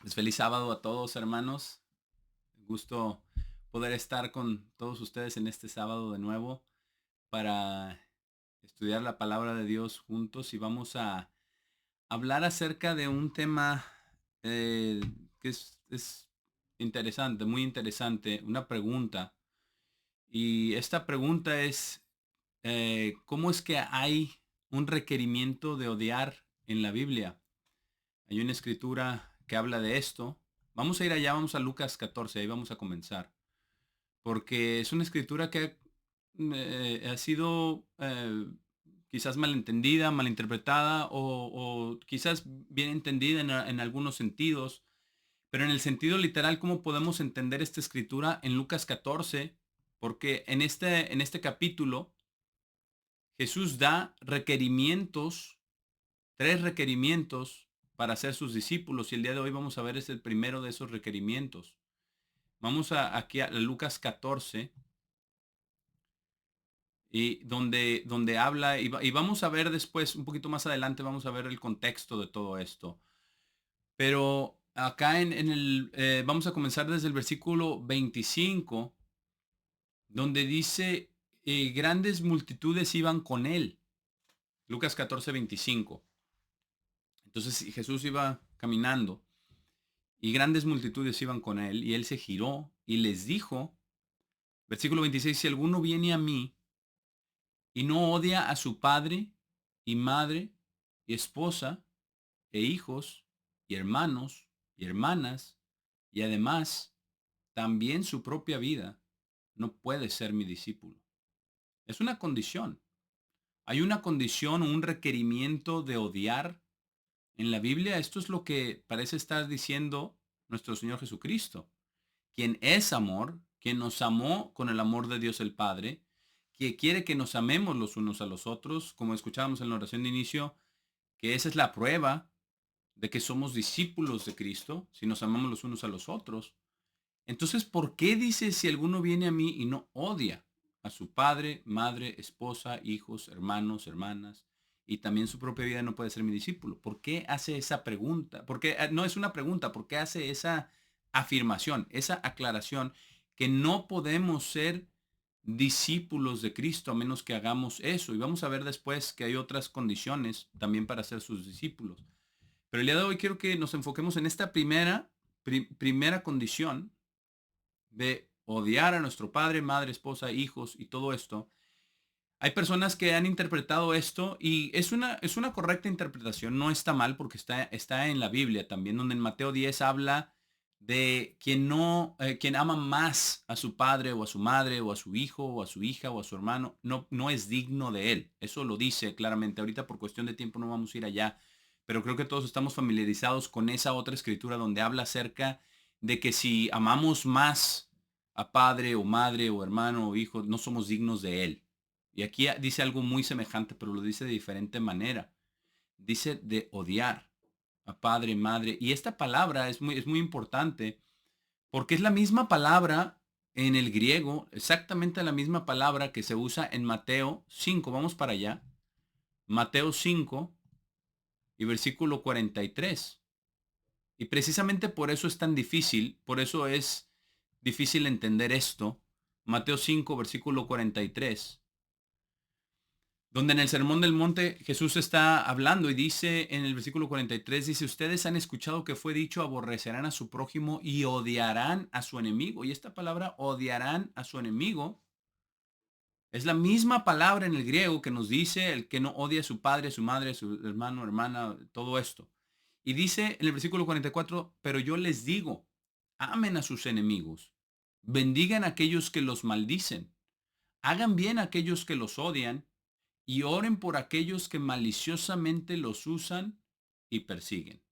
Pues feliz sábado a todos, hermanos. Gusto poder estar con todos ustedes en este sábado de nuevo para estudiar la palabra de Dios juntos y vamos a hablar acerca de un tema eh, que es interesante, muy interesante, una pregunta. Y esta pregunta es, ¿cómo es que hay un requerimiento de odiar en la Biblia? Hay una escritura que habla de esto. Vamos a ir allá, vamos a Lucas 14, ahí vamos a comenzar. Porque es una escritura que ha sido quizás malentendida, malinterpretada o quizás bien entendida en algunos sentidos. Pero en el sentido literal, ¿cómo podemos entender esta escritura en Lucas 14? Porque en este capítulo Jesús da requerimientos, tres requerimientos para ser sus discípulos y el día de hoy vamos a ver es el primero de esos requerimientos. Vamos aquí a Lucas 14 y donde habla y vamos a ver después, un poquito más adelante, vamos a ver el contexto de todo esto. Pero acá vamos a comenzar desde el versículo 25, donde dice, grandes multitudes iban con él. Lucas 14:25. Entonces Jesús iba caminando y grandes multitudes iban con él, y él se giró y les dijo, versículo 26, si alguno viene a mí y no odia a su padre y madre y esposa e hijos y hermanos y hermanas y además también su propia vida, no puede ser mi discípulo. Es una condición. Hay una condición o un requerimiento de odiar en la Biblia. Esto es lo que parece estar diciendo nuestro Señor Jesucristo, quien es amor, quien nos amó con el amor de Dios el Padre, que quiere que nos amemos los unos a los otros, como escuchábamos en la oración de inicio, que esa es la prueba de que somos discípulos de Cristo, si nos amamos los unos a los otros. Entonces, ¿por qué dice si alguno viene a mí y no odia a su padre, madre, esposa, hijos, hermanos, hermanas, y también su propia vida no puede ser mi discípulo? ¿Por qué hace esa pregunta? Porque no es una pregunta, ¿por qué hace esa afirmación, esa aclaración que no podemos ser discípulos de Cristo a menos que hagamos eso? Y vamos a ver después que hay otras condiciones también para ser sus discípulos. Pero el día de hoy quiero que nos enfoquemos en esta primera condición de odiar a nuestro padre, madre, esposa, hijos y todo esto. Hay personas que han interpretado esto y es una correcta interpretación, no está mal porque está en la Biblia también, donde en Mateo 10 habla de quien no, quien ama más a su padre o a su madre o a su hijo o a su hija o a su hermano, no es digno de él. Eso lo dice claramente. Ahorita por cuestión de tiempo no vamos a ir allá, pero creo que todos estamos familiarizados con esa otra escritura donde habla acerca de que si amamos más a padre o madre o hermano o hijo, no somos dignos de él. Y aquí dice algo muy semejante, pero lo dice de diferente manera. Dice de odiar a padre, madre. Y esta palabra es muy importante porque es la misma palabra en el griego, exactamente la misma palabra que se usa en Mateo 5. Vamos para allá. Mateo 5 y versículo 43. Y precisamente por eso es tan difícil, por eso es difícil entender esto. Mateo 5, versículo 43, donde en el Sermón del Monte Jesús está hablando y dice en el versículo 43, dice, ustedes han escuchado que fue dicho, aborrecerán a su prójimo y odiarán a su enemigo. Y esta palabra, odiarán a su enemigo, es la misma palabra en el griego que nos dice el que no odia a su padre, a su madre, a su hermano, hermana, todo esto. Y dice en el versículo 44, pero yo les digo, amen a sus enemigos, bendigan a aquellos que los maldicen, hagan bien a aquellos que los odian y oren por aquellos que maliciosamente los usan y persiguen.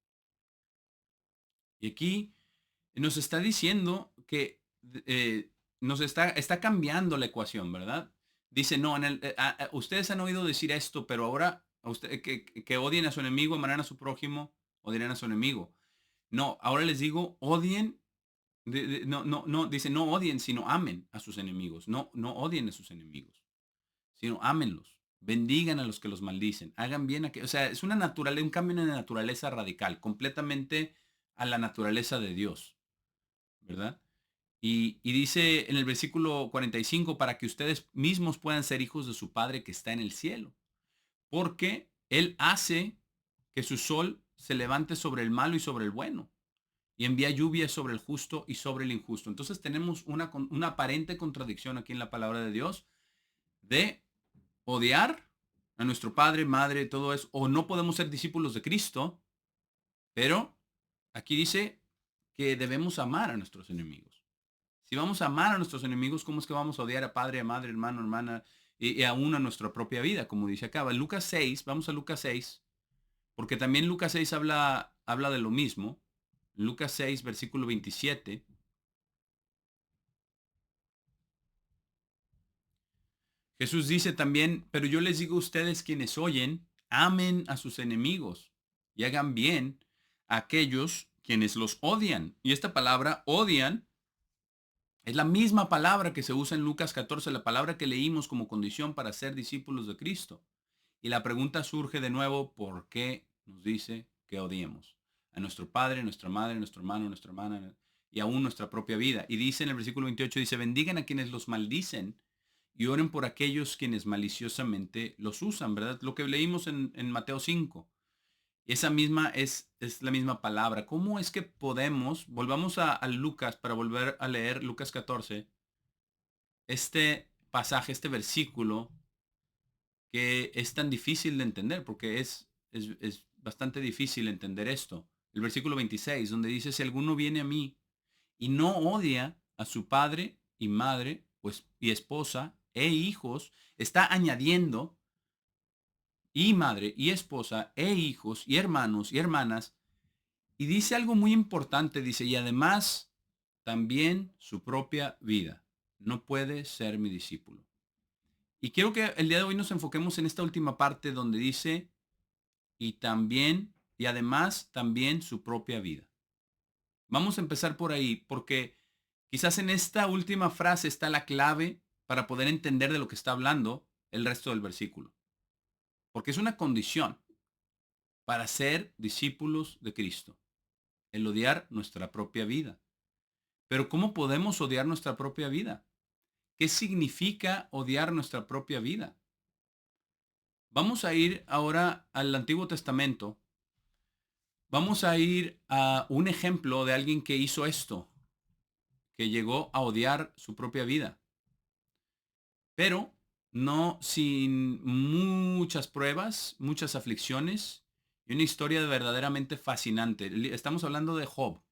Y aquí nos está diciendo que está cambiando la ecuación, ¿verdad? Dice, no, ustedes han oído decir esto, pero ahora que odien a su enemigo, amarán a su prójimo, odiarán a su enemigo. No, ahora les digo, odien, no, dice, no odien, sino amen a sus enemigos. No odien a sus enemigos, sino ámenlos, bendigan a los que los maldicen, hagan bien a que, o sea, es un cambio de naturaleza radical, completamente a la naturaleza de Dios, ¿verdad? Y dice en el versículo 45, para que ustedes mismos puedan ser hijos de su Padre que está en el cielo, porque Él hace que su sol se levante sobre el malo y sobre el bueno, y envía lluvia sobre el justo y sobre el injusto. Entonces tenemos una aparente contradicción aquí en la palabra de Dios de odiar a nuestro padre, madre, todo eso, o no podemos ser discípulos de Cristo, pero aquí dice que debemos amar a nuestros enemigos. Si vamos a amar a nuestros enemigos, ¿cómo es que vamos a odiar a padre, a madre, hermano, hermana y aún a nuestra propia vida? Como dice acá, Lucas 6, vamos a Lucas 6, porque también Lucas 6 habla de lo mismo. Lucas 6, versículo 27. Jesús dice también, pero yo les digo a ustedes quienes oyen, amen a sus enemigos y hagan bien a aquellos quienes los odian. Y esta palabra odian es la misma palabra que se usa en Lucas 14, la palabra que leímos como condición para ser discípulos de Cristo. Y la pregunta surge de nuevo, ¿por qué nos dice que odiemos a nuestro padre, nuestra madre, nuestro hermano, nuestra hermana y aún nuestra propia vida? Y dice en el versículo 28, dice, bendigan a quienes los maldicen y oren por aquellos quienes maliciosamente los usan, ¿verdad? Lo que leímos en Mateo 5. Esa misma es la misma palabra. ¿Cómo es que podemos, volvamos a Lucas para volver a leer Lucas 14, este pasaje, este versículo que es tan difícil de entender, porque es bastante difícil entender esto. El versículo 26, donde dice, si alguno viene a mí y no odia a su padre y madre pues, y esposa e hijos, está añadiendo y madre y esposa e hijos y hermanos y hermanas. Y dice algo muy importante, dice, y además también su propia vida. No puede ser mi discípulo. Y quiero que el día de hoy nos enfoquemos en esta última parte donde dice, y también, y además también su propia vida. Vamos a empezar por ahí, porque quizás en esta última frase está la clave para poder entender de lo que está hablando el resto del versículo. Porque es una condición para ser discípulos de Cristo, el odiar nuestra propia vida. Pero ¿cómo podemos odiar nuestra propia vida? ¿Qué significa odiar nuestra propia vida? Vamos a ir ahora al Antiguo Testamento. Vamos a ir a un ejemplo de alguien que hizo esto, que llegó a odiar su propia vida, pero no sin muchas pruebas, muchas aflicciones y una historia verdaderamente fascinante. Estamos hablando de Job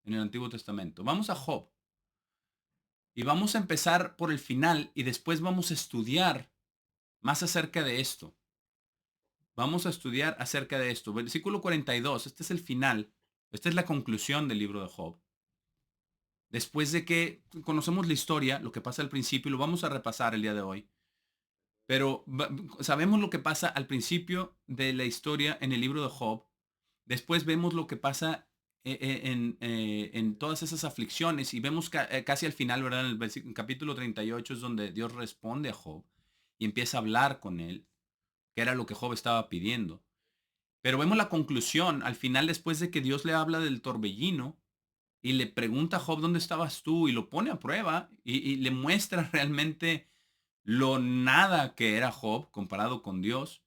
en el Antiguo Testamento. Vamos a Job y vamos a empezar por el final y después vamos a estudiar más acerca de esto. Vamos a estudiar acerca de esto. Versículo 42, este es el final, esta es la conclusión del libro de Job. Después de que conocemos la historia, lo que pasa al principio, lo vamos a repasar el día de hoy. Pero sabemos lo que pasa al principio de la historia en el libro de Job. Después vemos lo que pasa en todas esas aflicciones y vemos casi al final, ¿verdad? En el capítulo 38 es donde Dios responde a Job y empieza a hablar con él, que era lo que Job estaba pidiendo. Pero vemos la conclusión al final después de que Dios le habla del torbellino y le pregunta a Job dónde estabas tú y lo pone a prueba y le muestra realmente lo nada que era Job comparado con Dios.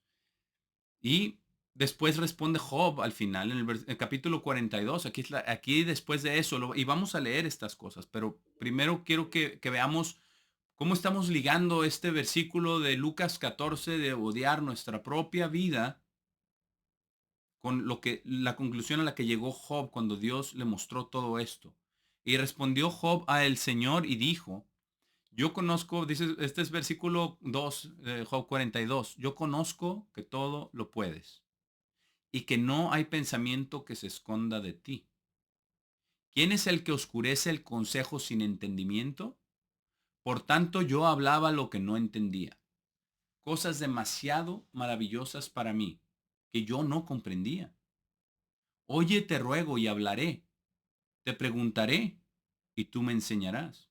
Y después responde Job al final, en el capítulo 42. Aquí después de eso, y vamos a leer estas cosas, pero primero quiero que veamos cómo estamos ligando este versículo de Lucas 14 de odiar nuestra propia vida con la conclusión a la que llegó Job cuando Dios le mostró todo esto. Y respondió Job a el Señor y dijo, yo conozco, dice, este es versículo 2 de Job 42, yo conozco que todo lo puedes y que no hay pensamiento que se esconda de ti. ¿Quién es el que oscurece el consejo sin entendimiento? Por tanto, yo hablaba lo que no entendía, cosas demasiado maravillosas para mí, que yo no comprendía. Oye, te ruego y hablaré, te preguntaré y tú me enseñarás.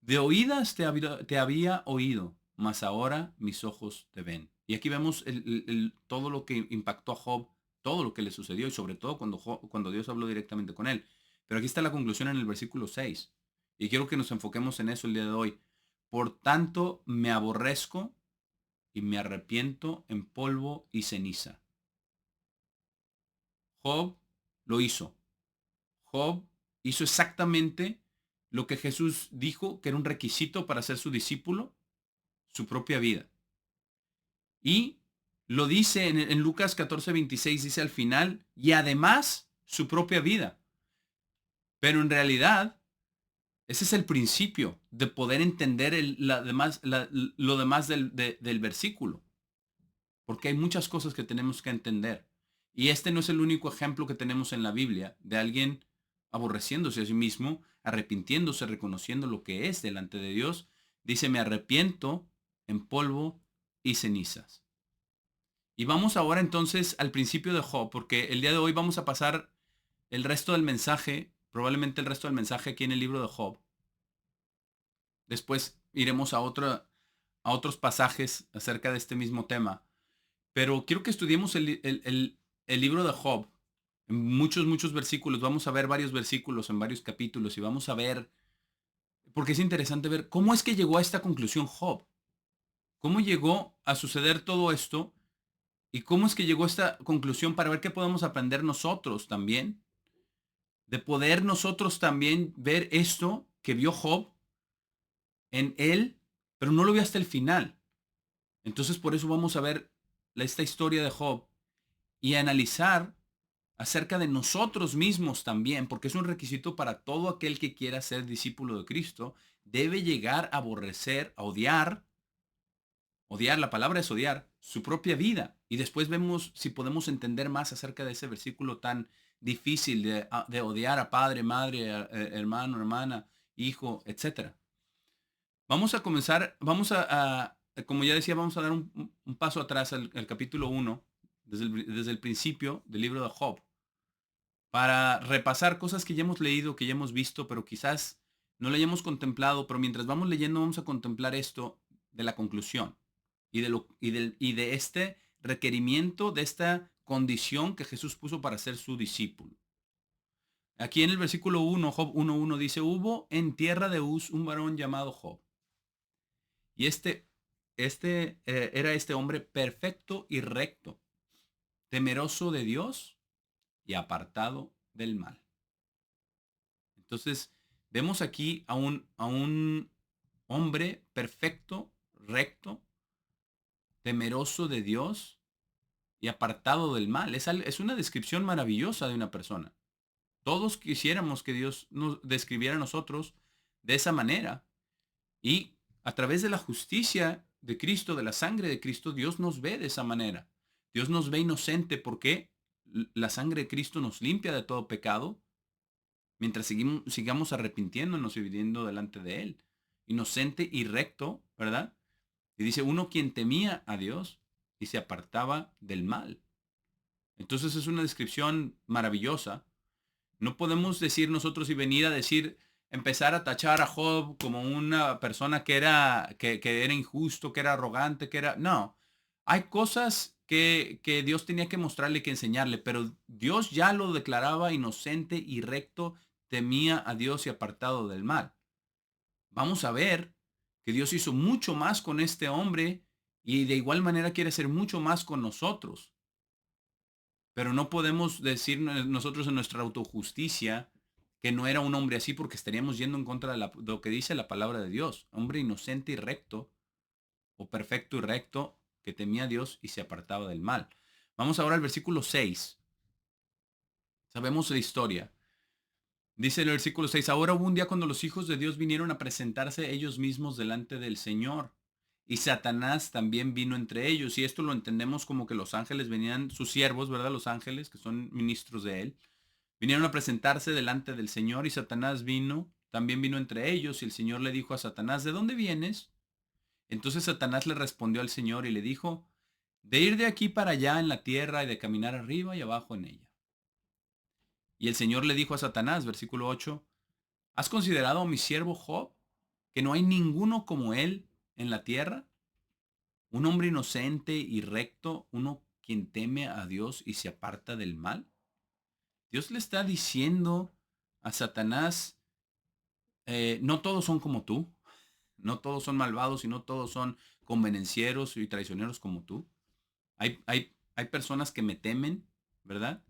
De oídas te había oído, mas ahora mis ojos te ven. Y aquí vemos todo lo que impactó a Job, todo lo que le sucedió y sobre todo cuando Dios habló directamente con él. Pero aquí está la conclusión en el versículo 6. Y quiero que nos enfoquemos en eso el día de hoy. Por tanto, me aborrezco y me arrepiento en polvo y ceniza. Job lo hizo. Job hizo exactamente lo que Jesús dijo que era un requisito para ser su discípulo, su propia vida. Y lo dice en Lucas 14:26, dice al final, y además su propia vida. Pero en realidad, ese es el principio de poder entender lo demás del versículo. Porque hay muchas cosas que tenemos que entender. Y este no es el único ejemplo que tenemos en la Biblia de alguien aborreciéndose a sí mismo, arrepintiéndose, reconociendo lo que es delante de Dios. Dice, me arrepiento en polvo y cenizas. Y vamos ahora entonces al principio de Job, porque el día de hoy vamos a pasar el resto del mensaje, probablemente el resto del mensaje aquí en el libro de Job. Después iremos a otros pasajes acerca de este mismo tema. Pero quiero que estudiemos el libro de Job en muchos versículos. Vamos a ver varios versículos en varios capítulos y vamos a ver, porque es interesante ver cómo es que llegó a esta conclusión Job. ¿Cómo llegó a suceder todo esto? ¿Y cómo es que llegó a esta conclusión para ver qué podemos aprender nosotros también? De poder nosotros también ver esto que vio Job en él, pero no lo vio hasta el final. Entonces por eso vamos a ver esta historia de Job y analizar acerca de nosotros mismos también, porque es un requisito para todo aquel que quiera ser discípulo de Cristo, debe llegar a aborrecer, a odiar, la palabra es odiar, su propia vida. Y después vemos si podemos entender más acerca de ese versículo tan difícil de odiar a padre, madre, hermano, hermana, hijo, etcétera. Vamos a comenzar, como ya decía, vamos a dar un paso atrás al capítulo 1, desde el principio del libro de Job, para repasar cosas que ya hemos leído, que ya hemos visto, pero quizás no le hayamos contemplado, pero mientras vamos leyendo vamos a contemplar esto de la conclusión y de este requerimiento, de esta condición que Jesús puso para ser su discípulo. Aquí en el versículo 1, Job 1:1 dice, hubo en tierra de Uz un varón llamado Job. Y era este hombre perfecto y recto, temeroso de Dios y apartado del mal. Entonces, vemos aquí a un hombre perfecto, recto, temeroso de Dios y apartado del mal. Es una descripción maravillosa de una persona. Todos quisiéramos que Dios nos describiera a nosotros de esa manera. Y a través de la justicia de Cristo, de la sangre de Cristo, Dios nos ve de esa manera. Dios nos ve inocente porque la sangre de Cristo nos limpia de todo pecado mientras sigamos arrepintiéndonos y viviendo delante de Él. Inocente y recto, ¿verdad? Y dice, uno quien temía a Dios y se apartaba del mal. Entonces es una descripción maravillosa. No podemos decir nosotros y venir a decir, empezar a tachar a Job como una persona que era injusto, que era arrogante, que era... No, hay cosas que Dios tenía que mostrarle, que enseñarle, pero Dios ya lo declaraba inocente y recto, temía a Dios y apartado del mal. Vamos a ver que Dios hizo mucho más con este hombre y de igual manera quiere hacer mucho más con nosotros. Pero no podemos decir nosotros en nuestra autojusticia que no era un hombre así porque estaríamos yendo en contra de lo que dice la palabra de Dios. Hombre inocente y recto, o perfecto y recto, que temía a Dios y se apartaba del mal. Vamos ahora al versículo 6. Sabemos la historia. Dice el versículo 6, ahora hubo un día cuando los hijos de Dios vinieron a presentarse ellos mismos delante del Señor. Y Satanás también vino entre ellos. Y esto lo entendemos como que los ángeles venían, sus siervos, ¿verdad? Los ángeles, que son ministros de él, vinieron a presentarse delante del Señor y Satanás también vino entre ellos. Y el Señor le dijo a Satanás, ¿de dónde vienes? Entonces Satanás le respondió al Señor y le dijo, de ir de aquí para allá en la tierra y de caminar arriba y abajo en ella. Y el Señor le dijo a Satanás, versículo 8, ¿has considerado a mi siervo Job, que no hay ninguno como él en la tierra? Un hombre inocente y recto, uno quien teme a Dios y se aparta del mal? Dios le está diciendo a Satanás, no todos son como tú, no todos son malvados y no todos son convenencieros y traicioneros como tú. Hay personas que me temen, ¿verdad?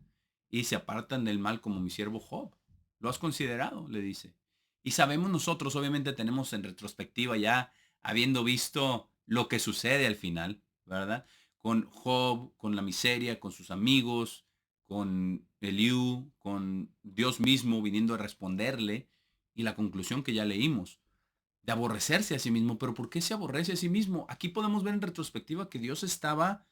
Y se apartan del mal como mi siervo Job. ¿Lo has considerado? Le dice. Y sabemos nosotros, obviamente tenemos en retrospectiva ya, habiendo visto lo que sucede al final, ¿verdad? Con Job, con la miseria, con sus amigos, con Eliú, con Dios mismo viniendo a responderle y la conclusión que ya leímos, de aborrecerse a sí mismo. Pero ¿por qué se aborrece a sí mismo? Aquí podemos ver en retrospectiva que Dios estaba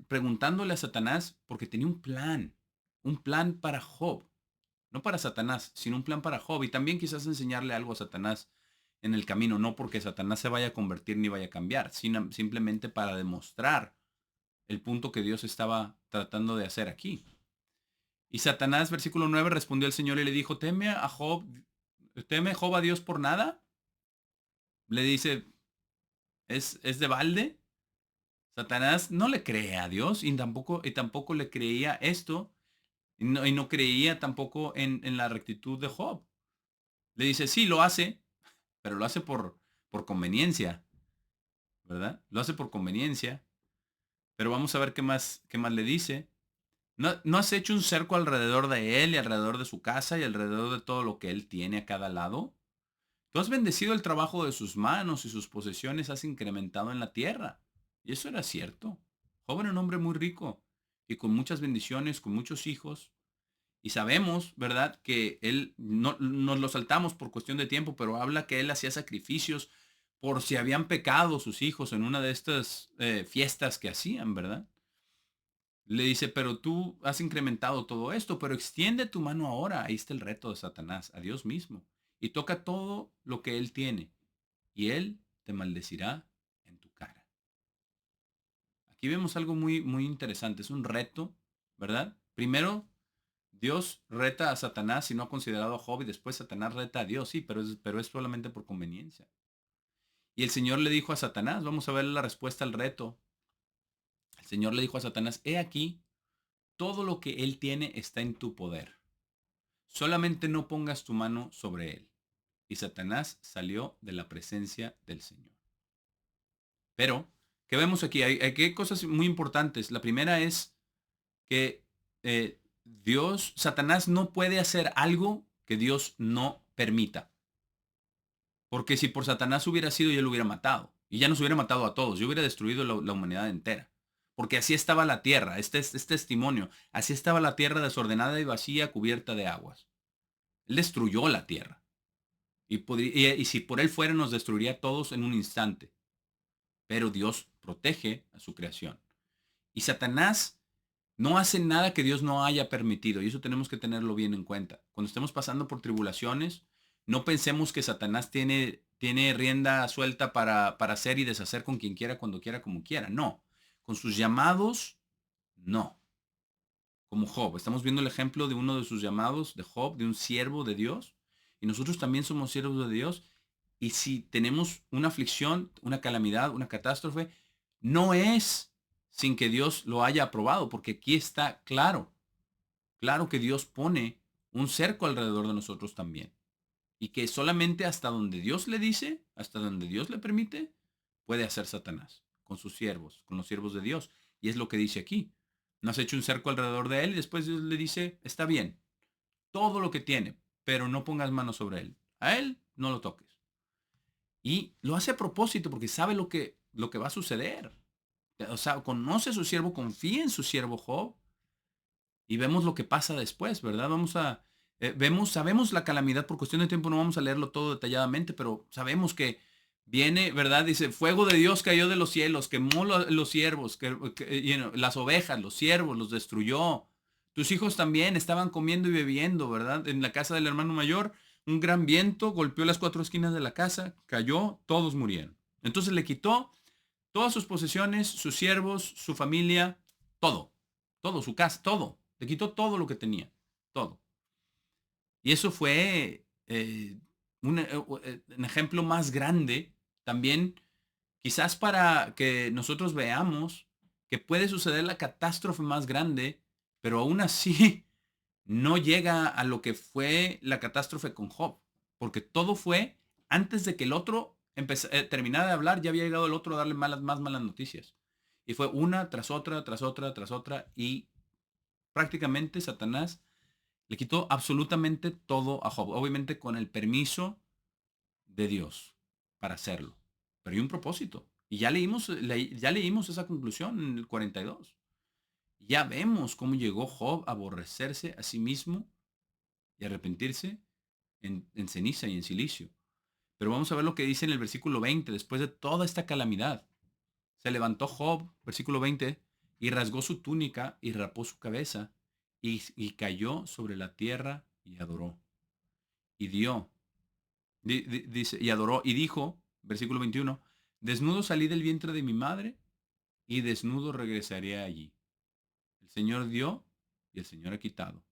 preguntándole a Satanás porque tenía un plan para Job, no para Satanás, sino un plan para Job y también quizás enseñarle algo a Satanás en el camino, no porque Satanás se vaya a convertir ni vaya a cambiar, sino simplemente para demostrar el punto que Dios estaba tratando de hacer aquí. Y Satanás, versículo 9, respondió al Señor y le dijo, ¿teme Job a Dios por nada? Le dice, ¿es de balde? Satanás no le cree a Dios y tampoco le creía esto y no creía tampoco en la rectitud de Job. Le dice, sí, lo hace, pero lo hace por conveniencia, ¿verdad? Lo hace por conveniencia, pero vamos a ver qué más le dice. ¿No has hecho un cerco alrededor de él y alrededor de su casa y alrededor de todo lo que él tiene a cada lado? Tú has bendecido el trabajo de sus manos y sus posesiones has incrementado en la tierra. Y eso era cierto. Job era un hombre muy rico y con muchas bendiciones, con muchos hijos. Y sabemos, ¿verdad?, que él, no nos lo saltamos por cuestión de tiempo, pero habla que él hacía sacrificios por si habían pecado sus hijos en una de estas fiestas que hacían, ¿verdad? Le dice, pero tú has incrementado todo esto, pero extiende tu mano ahora. Ahí está el reto de Satanás, a Dios mismo. Y toca todo lo que él tiene. Y él te maldecirá en tu cara. Aquí vemos algo muy, muy interesante. Es un reto, ¿verdad? Primero, Dios reta a Satanás si no ha considerado a Job y después Satanás reta a Dios, sí, pero es solamente por conveniencia. Y el Señor le dijo a Satanás, vamos a ver la respuesta al reto. El Señor le dijo a Satanás, he aquí, todo lo que él tiene está en tu poder. Solamente no pongas tu mano sobre él. Y Satanás salió de la presencia del Señor. Pero, ¿qué vemos aquí? Hay cosas muy importantes. La primera es que Satanás no puede hacer algo que Dios no permita. Porque si por Satanás hubiera sido, ya lo hubiera matado. Y ya nos hubiera matado a todos. Yo hubiera destruido la humanidad entera. Porque así estaba la tierra. Este es testimonio. Así estaba la tierra desordenada y vacía, cubierta de aguas. Él destruyó la tierra. Y si por él fuera, nos destruiría a todos en un instante. Pero Dios protege a su creación. Y Satanás no hace nada que Dios no haya permitido. Y eso tenemos que tenerlo bien en cuenta. Cuando estemos pasando por tribulaciones, no pensemos que Satanás tiene rienda suelta para hacer y deshacer con quien quiera, cuando quiera, como quiera. No. Con sus llamados, no. Como Job. Estamos viendo el ejemplo de uno de sus llamados, de Job, de un siervo de Dios. Y nosotros también somos siervos de Dios. Y si tenemos una aflicción, una calamidad, una catástrofe, no es sin que Dios lo haya aprobado, porque aquí está claro que Dios pone un cerco alrededor de nosotros también. Y que solamente hasta donde Dios le dice, hasta donde Dios le permite, puede hacer Satanás con sus siervos, con los siervos de Dios. Y es lo que dice aquí. No has hecho un cerco alrededor de él y después Dios le dice, está bien, todo lo que tiene, pero no pongas manos sobre él. A él no lo toques. Y lo hace a propósito porque sabe lo que va a suceder. O sea, conoce a su siervo, confía en su siervo Job y vemos lo que pasa después, ¿verdad? Sabemos la calamidad por cuestión de tiempo, no vamos a leerlo todo detalladamente, pero sabemos que viene, ¿verdad? Dice, fuego de Dios cayó de los cielos, quemó los siervos, las ovejas, los siervos, los destruyó. Tus hijos también estaban comiendo y bebiendo, ¿verdad? En la casa del hermano mayor, un gran viento golpeó las cuatro esquinas de la casa, cayó, todos murieron. Entonces le quitó todas sus posesiones, sus siervos, su familia, todo, su casa, todo. Le quitó todo lo que tenía, todo. Y eso fue un ejemplo más grande también, quizás para que nosotros veamos que puede suceder la catástrofe más grande, pero aún así no llega a lo que fue la catástrofe con Job, porque todo fue antes de que el otro terminara de hablar, ya había llegado el otro a darle más malas noticias. Y fue una tras otra, tras otra, tras otra, y prácticamente Satanás le quitó absolutamente todo a Job, obviamente con el permiso de Dios para hacerlo. Pero hay un propósito. Y ya leímos esa conclusión en el 42. Ya vemos cómo llegó Job a aborrecerse a sí mismo y arrepentirse en ceniza y en silicio. Pero vamos a ver lo que dice en el versículo 20, después de toda esta calamidad. Se levantó Job, versículo 20, y rasgó su túnica y rapó su cabeza y cayó sobre la tierra y adoró. Y dio, dice, y adoró y dijo, versículo 21, desnudo salí del vientre de mi madre y desnudo regresaré allí. El Señor dio y el Señor ha quitado.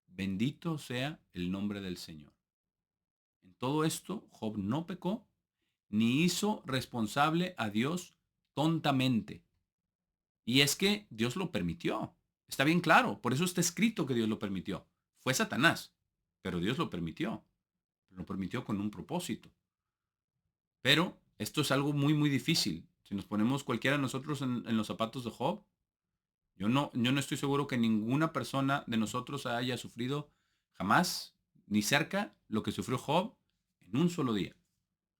Bendito sea el nombre del Señor. En todo esto, Job no pecó ni hizo responsable a Dios tontamente. Y es que Dios lo permitió. Está bien claro. Por eso está escrito que Dios lo permitió. Fue Satanás, pero Dios lo permitió. Lo permitió con un propósito. Pero esto es algo muy difícil. Si nos ponemos cualquiera de nosotros en los zapatos de Job, yo no estoy seguro que ninguna persona de nosotros haya sufrido jamás, ni cerca, lo que sufrió Job en un solo día,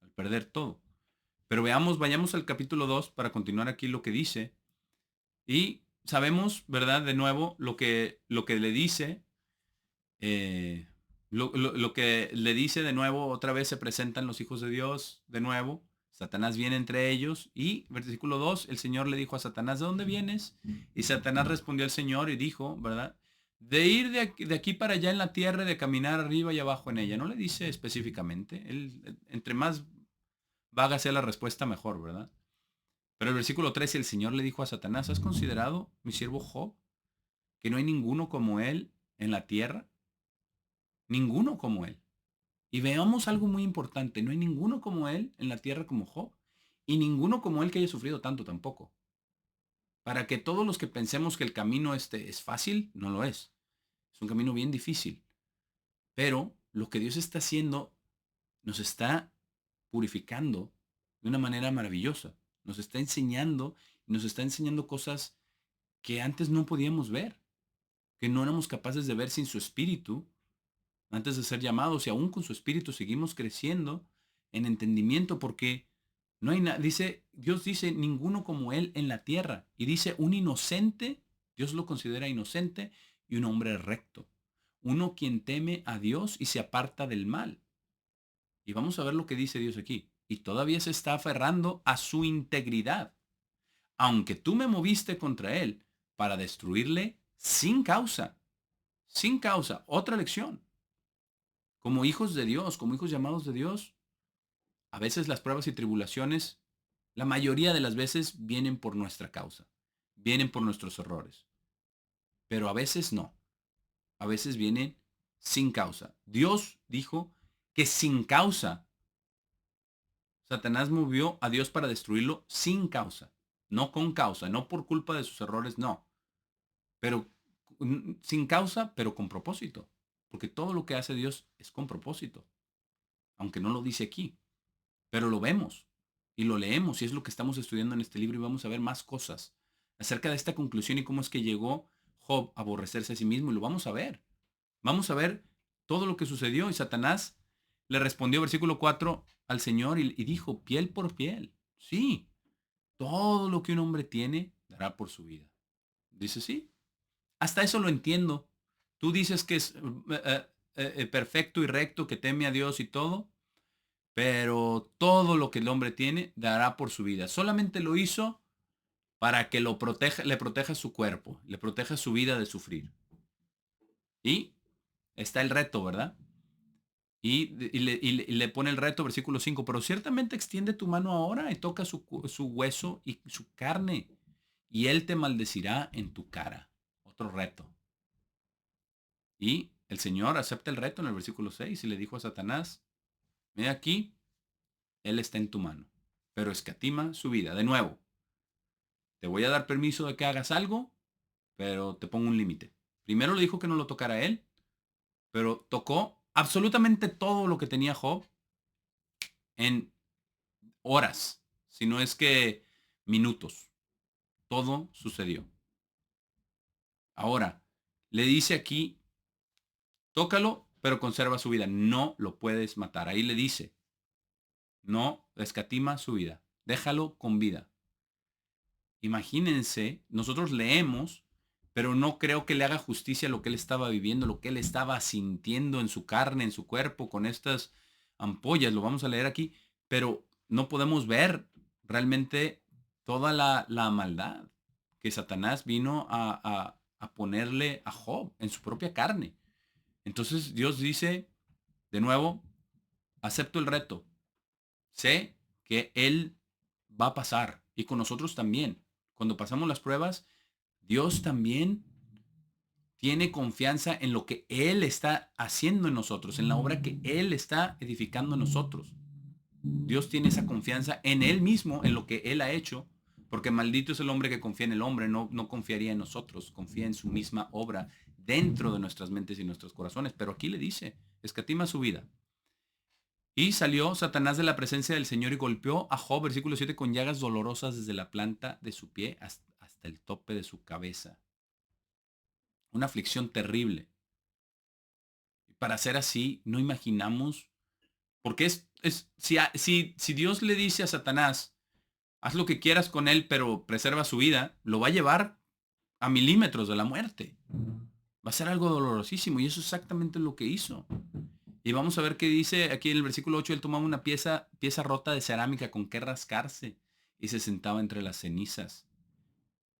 al perder todo. Pero vayamos al capítulo 2 para continuar aquí lo que dice. Y sabemos, ¿verdad? De nuevo, lo que le dice, eh, lo que le dice de nuevo, otra vez se presentan los hijos de Dios, de nuevo, Satanás viene entre ellos y, versículo 2, el Señor le dijo a Satanás, ¿de dónde vienes? Y Satanás respondió al Señor y dijo, ¿verdad? De ir de aquí para allá en la tierra y de caminar arriba y abajo en ella. No le dice específicamente. Entre más vaga sea la respuesta, mejor, ¿verdad? Pero el versículo 13, el Señor le dijo a Satanás, ¿has considerado mi siervo Job? Que no hay ninguno como él en la tierra. Ninguno como él. Y veamos algo muy importante. No hay ninguno como él en la tierra como Job. Y ninguno como él que haya sufrido tanto tampoco. Para que todos los que pensemos que el camino este es fácil, no lo es. Es un camino bien difícil. Pero lo que Dios está haciendo nos está purificando de una manera maravillosa. Nos está enseñando cosas que antes no podíamos ver, que no éramos capaces de ver sin su espíritu, antes de ser llamados, y aún con su espíritu seguimos creciendo en entendimiento, porque no hay nada, Dios dice, ninguno como él en la tierra, y dice, un inocente, Dios lo considera inocente, y un hombre recto, uno quien teme a Dios y se aparta del mal. Y vamos a ver lo que dice Dios aquí, y todavía se está aferrando a su integridad, aunque tú me moviste contra él para destruirle sin causa. Sin causa. Otra lección. Como hijos de Dios, como hijos llamados de Dios, a veces las pruebas y tribulaciones, la mayoría de las veces vienen por nuestra causa. Vienen por nuestros errores. Pero a veces no. A veces vienen sin causa. Dios dijo que sin causa Satanás movió a Dios para destruirlo sin causa. No con causa, no por culpa de sus errores, no. Pero sin causa, pero con propósito. Porque todo lo que hace Dios es con propósito. Aunque no lo dice aquí. Pero lo vemos y lo leemos y es lo que estamos estudiando en este libro y vamos a ver más cosas acerca de esta conclusión y cómo es que llegó Job a aborrecerse a sí mismo y lo vamos a ver. Vamos a ver todo lo que sucedió y Satanás le respondió, versículo 4, al Señor y dijo, piel por piel. Sí, todo lo que un hombre tiene dará por su vida. Dice, sí, hasta eso lo entiendo. Tú dices que es perfecto y recto, que teme a Dios y todo, pero todo lo que el hombre tiene dará por su vida. Solamente lo hizo para que le proteja su cuerpo, le proteja su vida de sufrir. Y está el reto, ¿verdad? Y le pone el reto, versículo 5, pero ciertamente extiende tu mano ahora y toca su hueso y su carne, y él te maldecirá en tu cara. Otro reto. Y el Señor acepta el reto en el versículo 6 y le dijo a Satanás, ve aquí, él está en tu mano, pero escatima su vida. De nuevo, te voy a dar permiso de que hagas algo, pero te pongo un límite. Primero le dijo que no lo tocara él, pero tocó absolutamente todo lo que tenía Job en horas, si no es que minutos. Todo sucedió. Ahora, le dice aquí, tócalo, pero conserva su vida. No lo puedes matar. Ahí le dice, no escatima su vida. Déjalo con vida. Imagínense, nosotros leemos, pero no creo que le haga justicia a lo que él estaba viviendo, lo que él estaba sintiendo en su carne, en su cuerpo, con estas ampollas. Lo vamos a leer aquí, pero no podemos ver realmente toda la maldad que Satanás vino a ponerle a Job en su propia carne. Entonces Dios dice, de nuevo, acepto el reto. Sé que Él va a pasar y con nosotros también. Cuando pasamos las pruebas, Dios también tiene confianza en lo que Él está haciendo en nosotros, en la obra que Él está edificando en nosotros. Dios tiene esa confianza en Él mismo, en lo que Él ha hecho, porque maldito es el hombre que confía en el hombre, no confiaría en nosotros, confía en su misma obra dentro de nuestras mentes y nuestros corazones. Pero aquí le dice, escatima su vida. Y salió Satanás de la presencia del Señor y golpeó a Job, versículo 7, con llagas dolorosas desde la planta de su pie hasta el tope de su cabeza. Una aflicción terrible. Para ser así, no imaginamos, porque si Dios le dice a Satanás, haz lo que quieras con él, pero preserva su vida, lo va a llevar a milímetros de la muerte. Va a ser algo dolorosísimo y eso es exactamente lo que hizo. Y vamos a ver qué dice aquí en el versículo 8, él tomaba una pieza rota de cerámica con que rascarse y se sentaba entre las cenizas.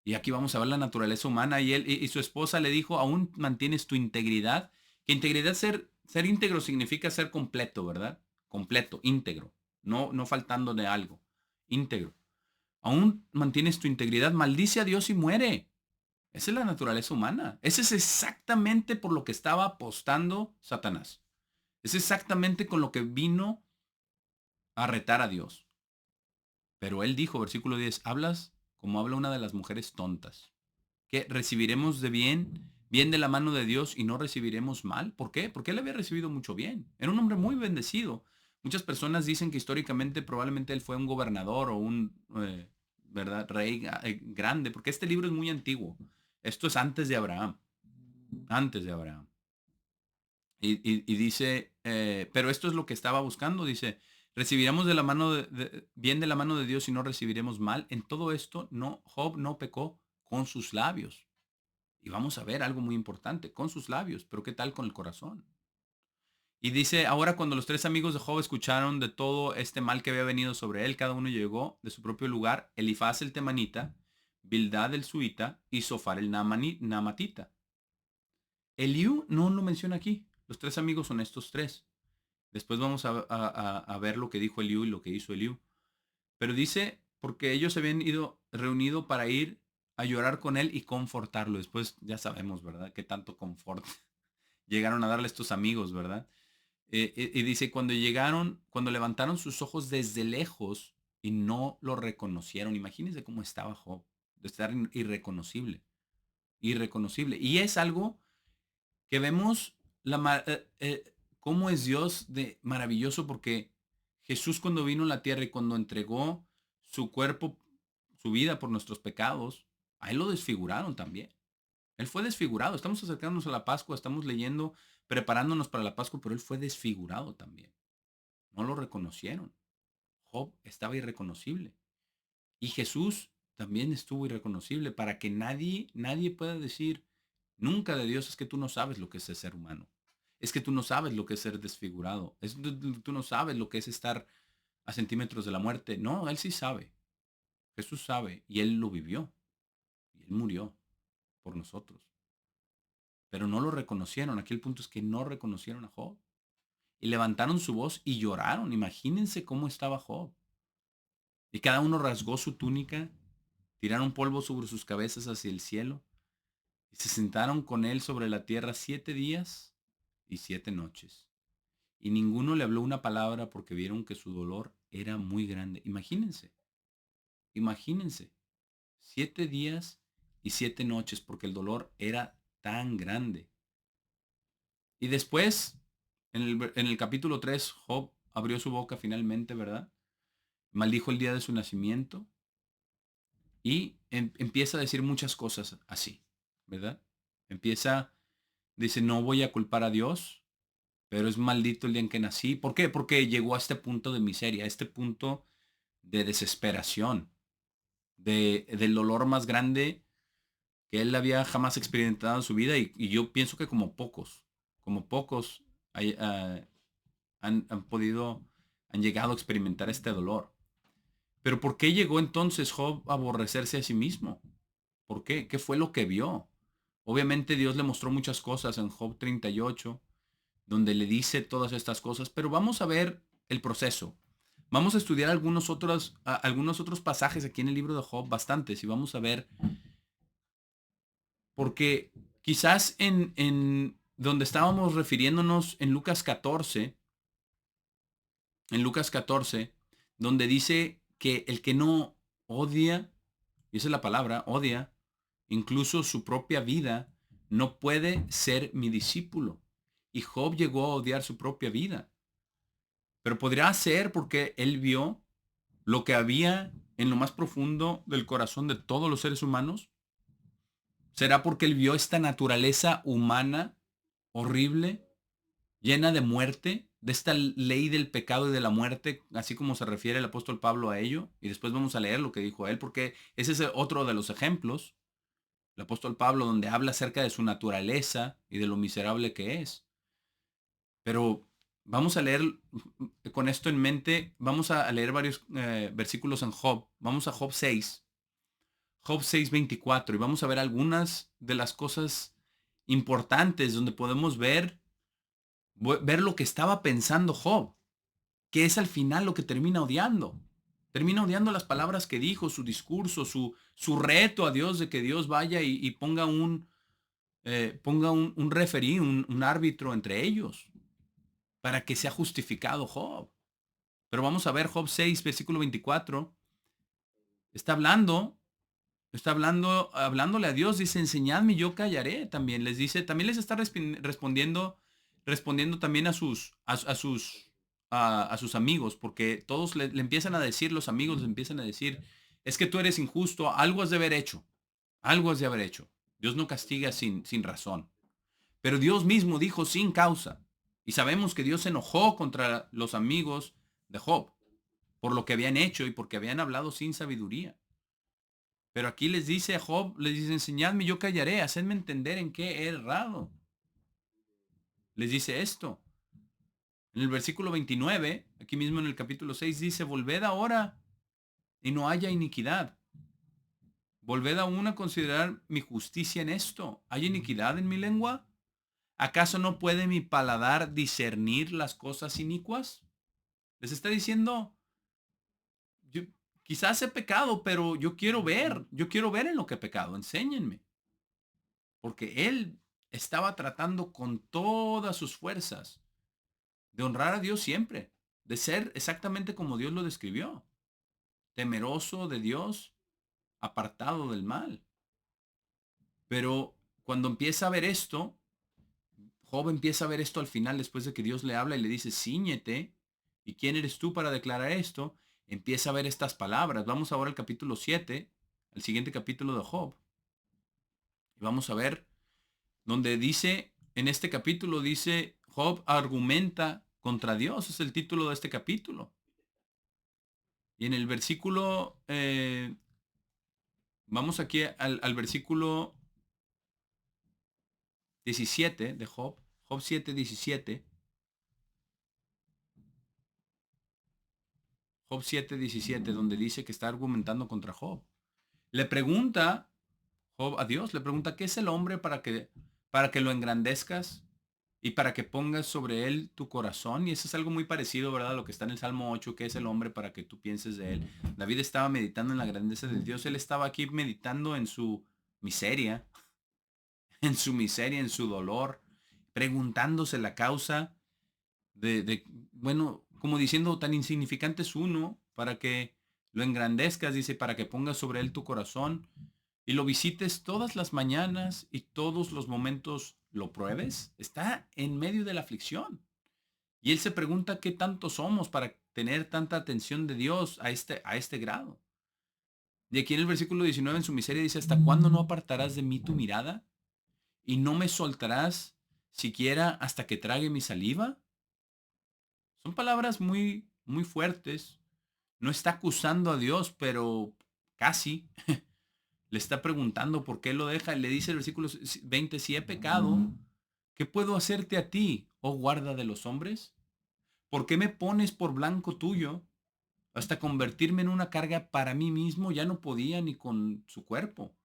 Y aquí vamos a ver la naturaleza humana y él y su esposa le dijo, aún mantienes tu integridad. Que integridad, ser íntegro significa ser completo, ¿verdad? Completo, íntegro, no faltando de algo, íntegro. Aún mantienes tu integridad, maldice a Dios y muere. Esa es la naturaleza humana. Ese es exactamente por lo que estaba apostando Satanás. Es exactamente con lo que vino a retar a Dios. Pero él dijo, versículo 10, hablas como habla una de las mujeres tontas. Que recibiremos de bien de la mano de Dios y no recibiremos mal. ¿Por qué? Porque él había recibido mucho bien. Era un hombre muy bendecido. Muchas personas dicen que históricamente probablemente él fue un gobernador o un ¿verdad? Rey grande, porque este libro es muy antiguo. Esto es antes de Abraham. Antes de Abraham. Y dice, pero esto es lo que estaba buscando, dice, recibiremos de la mano bien de la mano de Dios y no recibiremos mal. En todo esto, Job no pecó con sus labios. Y vamos a ver algo muy importante, con sus labios, pero ¿qué tal con el corazón? Y dice, ahora cuando los tres amigos de Job escucharon de todo este mal que había venido sobre él, cada uno llegó de su propio lugar, Elifaz el temanita, Bildad el suita y Sofar el namatita. Eliú no lo menciona aquí. Los tres amigos son estos tres. Después vamos a ver lo que dijo Eliú y lo que hizo Eliú. Pero dice, porque ellos se habían reunido para ir a llorar con él y confortarlo. Después ya sabemos, ¿verdad? Qué tanto confort llegaron a darle estos amigos, ¿verdad? Y dice, cuando levantaron sus ojos desde lejos y no lo reconocieron. Imagínense cómo estaba Job, de estar irreconocible, irreconocible. Y es algo que vemos cómo es Dios de maravilloso, porque Jesús cuando vino a la tierra y cuando entregó su cuerpo, su vida por nuestros pecados, a él lo desfiguraron también. Él fue desfigurado. Estamos acercándonos a la Pascua, estamos leyendo, preparándonos para la Pascua, pero él fue desfigurado también. No lo reconocieron. Job estaba irreconocible. Y Jesús también estuvo irreconocible para que nadie pueda decir nunca de Dios es que tú no sabes lo que es ser humano. Es que tú no sabes lo que es ser desfigurado. Tú no sabes lo que es estar a centímetros de la muerte. No, Él sí sabe. Jesús sabe y Él lo vivió. Y Él murió por nosotros. Pero no lo reconocieron. Aquí el punto es que no reconocieron a Job. Y levantaron su voz y lloraron. Imagínense cómo estaba Job. Y cada uno rasgó su túnica, tiraron polvo sobre sus cabezas hacia el cielo y se sentaron con él sobre la tierra 7 días y 7 noches. Y ninguno le habló una palabra porque vieron que su dolor era muy grande. Imagínense, imagínense. 7 días y 7 noches, porque el dolor era tan grande. Y después, en el capítulo 3, Job abrió su boca finalmente, ¿verdad? Maldijo el día de su nacimiento y empieza a decir muchas cosas así, ¿verdad? Dice, no voy a culpar a Dios, pero es maldito el día en que nací. ¿Por qué? Porque llegó a este punto de miseria, a este punto de desesperación, del dolor más grande que él había jamás experimentado en su vida y yo pienso que como pocos hay, han podido, han llegado a experimentar este dolor. Pero ¿por qué llegó entonces Job a aborrecerse a sí mismo? ¿Por qué? ¿Qué fue lo que vio? Obviamente Dios le mostró muchas cosas en Job 38, donde le dice todas estas cosas, pero vamos a ver el proceso. Vamos a estudiar algunos otros pasajes aquí en el libro de Job, bastantes, y vamos a ver, porque quizás en donde estábamos refiriéndonos en Lucas 14, donde dice que el que no odia, y esa es la palabra, odia, incluso su propia vida, no puede ser mi discípulo. Y Job llegó a odiar su propia vida. Pero podría ser porque él vio lo que había en lo más profundo del corazón de todos los seres humanos. ¿Será porque él vio esta naturaleza humana horrible, llena de muerte, de esta ley del pecado y de la muerte, así como se refiere el apóstol Pablo a ello? Y después vamos a leer lo que dijo él, porque ese es otro de los ejemplos, el apóstol Pablo, donde habla acerca de su naturaleza y de lo miserable que es. Pero vamos a leer, con esto en mente, vamos a leer varios versículos en Job. Vamos a Job 6, 24, y vamos a ver algunas de las cosas importantes donde podemos ver lo que estaba pensando Job, que es al final lo que termina odiando. Termina odiando las palabras que dijo, su discurso, su reto a Dios de que Dios vaya y ponga un referí, un árbitro entre ellos, para que sea justificado Job. Pero vamos a ver Job 6, versículo 24. Está hablándole a Dios, dice, enseñadme y yo callaré también. Les dice, también les está respondiendo también a sus amigos, porque todos le empiezan a decir, los amigos le empiezan a decir, es que tú eres injusto, algo has de haber hecho, algo has de haber hecho. Dios no castiga sin razón. Pero Dios mismo dijo sin causa. Y sabemos que Dios se enojó contra los amigos de Job por lo que habían hecho y porque habían hablado sin sabiduría. Pero aquí les dice a Job, les dice, enseñadme, yo callaré, hacedme entender en qué he errado. Les dice esto. En el versículo 29, aquí mismo en el capítulo 6, dice, volved ahora y no haya iniquidad. Volved aún a considerar mi justicia en esto. ¿Hay iniquidad en mi lengua? ¿Acaso no puede mi paladar discernir las cosas inicuas? Les está diciendo, yo, quizás he pecado, pero yo quiero ver en lo que he pecado, enséñenme. Porque él estaba tratando con todas sus fuerzas de honrar a Dios siempre, de ser exactamente como Dios lo describió, temeroso de Dios, apartado del mal. Pero cuando empieza a ver esto, Job empieza a ver esto al final, después de que Dios le habla y le dice, ciñete, ¿y quién eres tú para declarar esto? Empieza a ver estas palabras. Vamos ahora al capítulo 7, al siguiente capítulo de Job. Y vamos a ver donde dice, en este capítulo dice, Job argumenta contra Dios, es el título de este capítulo. Y en el versículo, vamos aquí al versículo 17 de Job 7, 17. Job 7, 17, donde dice que está argumentando contra Job. Le pregunta Job a Dios, le pregunta, ¿qué es el hombre para que lo engrandezcas y para que pongas sobre él tu corazón? Y eso es algo muy parecido, ¿verdad? A lo que está en el Salmo 8, ¿qué es el hombre para que tú pienses de él? David estaba meditando en la grandeza de Dios, él estaba aquí meditando en su miseria, en su dolor, preguntándose la causa bueno, como diciendo, tan insignificante es uno para que lo engrandezcas, dice, para que pongas sobre él tu corazón y lo visites todas las mañanas y todos los momentos lo pruebes. Está en medio de la aflicción. Y él se pregunta qué tanto somos para tener tanta atención de Dios a este grado. Y aquí en el versículo 19 en su miseria dice, ¿hasta cuándo no apartarás de mí tu mirada? ¿Y no me soltarás siquiera hasta que trague mi saliva? Son palabras muy, muy fuertes. No está acusando a Dios, pero casi. Le está preguntando por qué lo deja. Le dice el versículo 20, si he pecado, ¿qué puedo hacerte a ti, oh guarda de los hombres? ¿Por qué me pones por blanco tuyo? Hasta convertirme en una carga para mí mismo ya no podía ni con su cuerpo.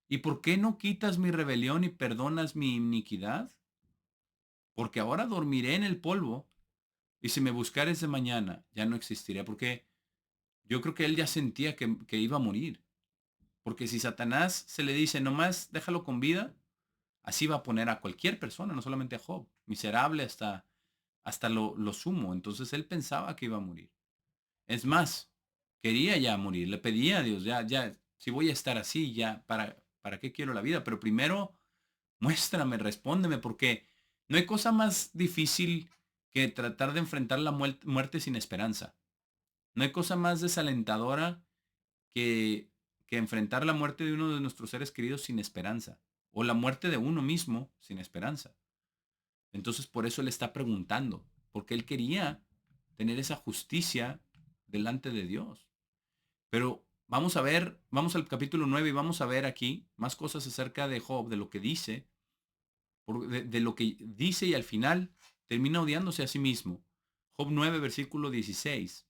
¿Y por qué no quitas mi rebelión y perdonas mi iniquidad? Porque ahora dormiré en el polvo, y si me buscares de mañana, ya no existiré. Porque yo creo que él ya sentía que iba a morir. Porque si Satanás se le dice, nomás déjalo con vida, así va a poner a cualquier persona, no solamente a Job, miserable hasta lo sumo. Entonces él pensaba que iba a morir. Es más, quería ya morir, le pedía a Dios, ya, si voy a estar así, ya, ¿para qué quiero la vida? Pero primero, muéstrame, respóndeme, porque no hay cosa más difícil que tratar de enfrentar la muerte sin esperanza. No hay cosa más desalentadora que, que enfrentar la muerte de uno de nuestros seres queridos sin esperanza, o la muerte de uno mismo sin esperanza. Entonces por eso él está preguntando, porque él quería tener esa justicia delante de Dios. Pero vamos a ver, vamos al capítulo 9 y vamos a ver aquí más cosas acerca de Job, de lo que dice, de lo que dice y al final termina odiándose a sí mismo. Job 9, versículo 16.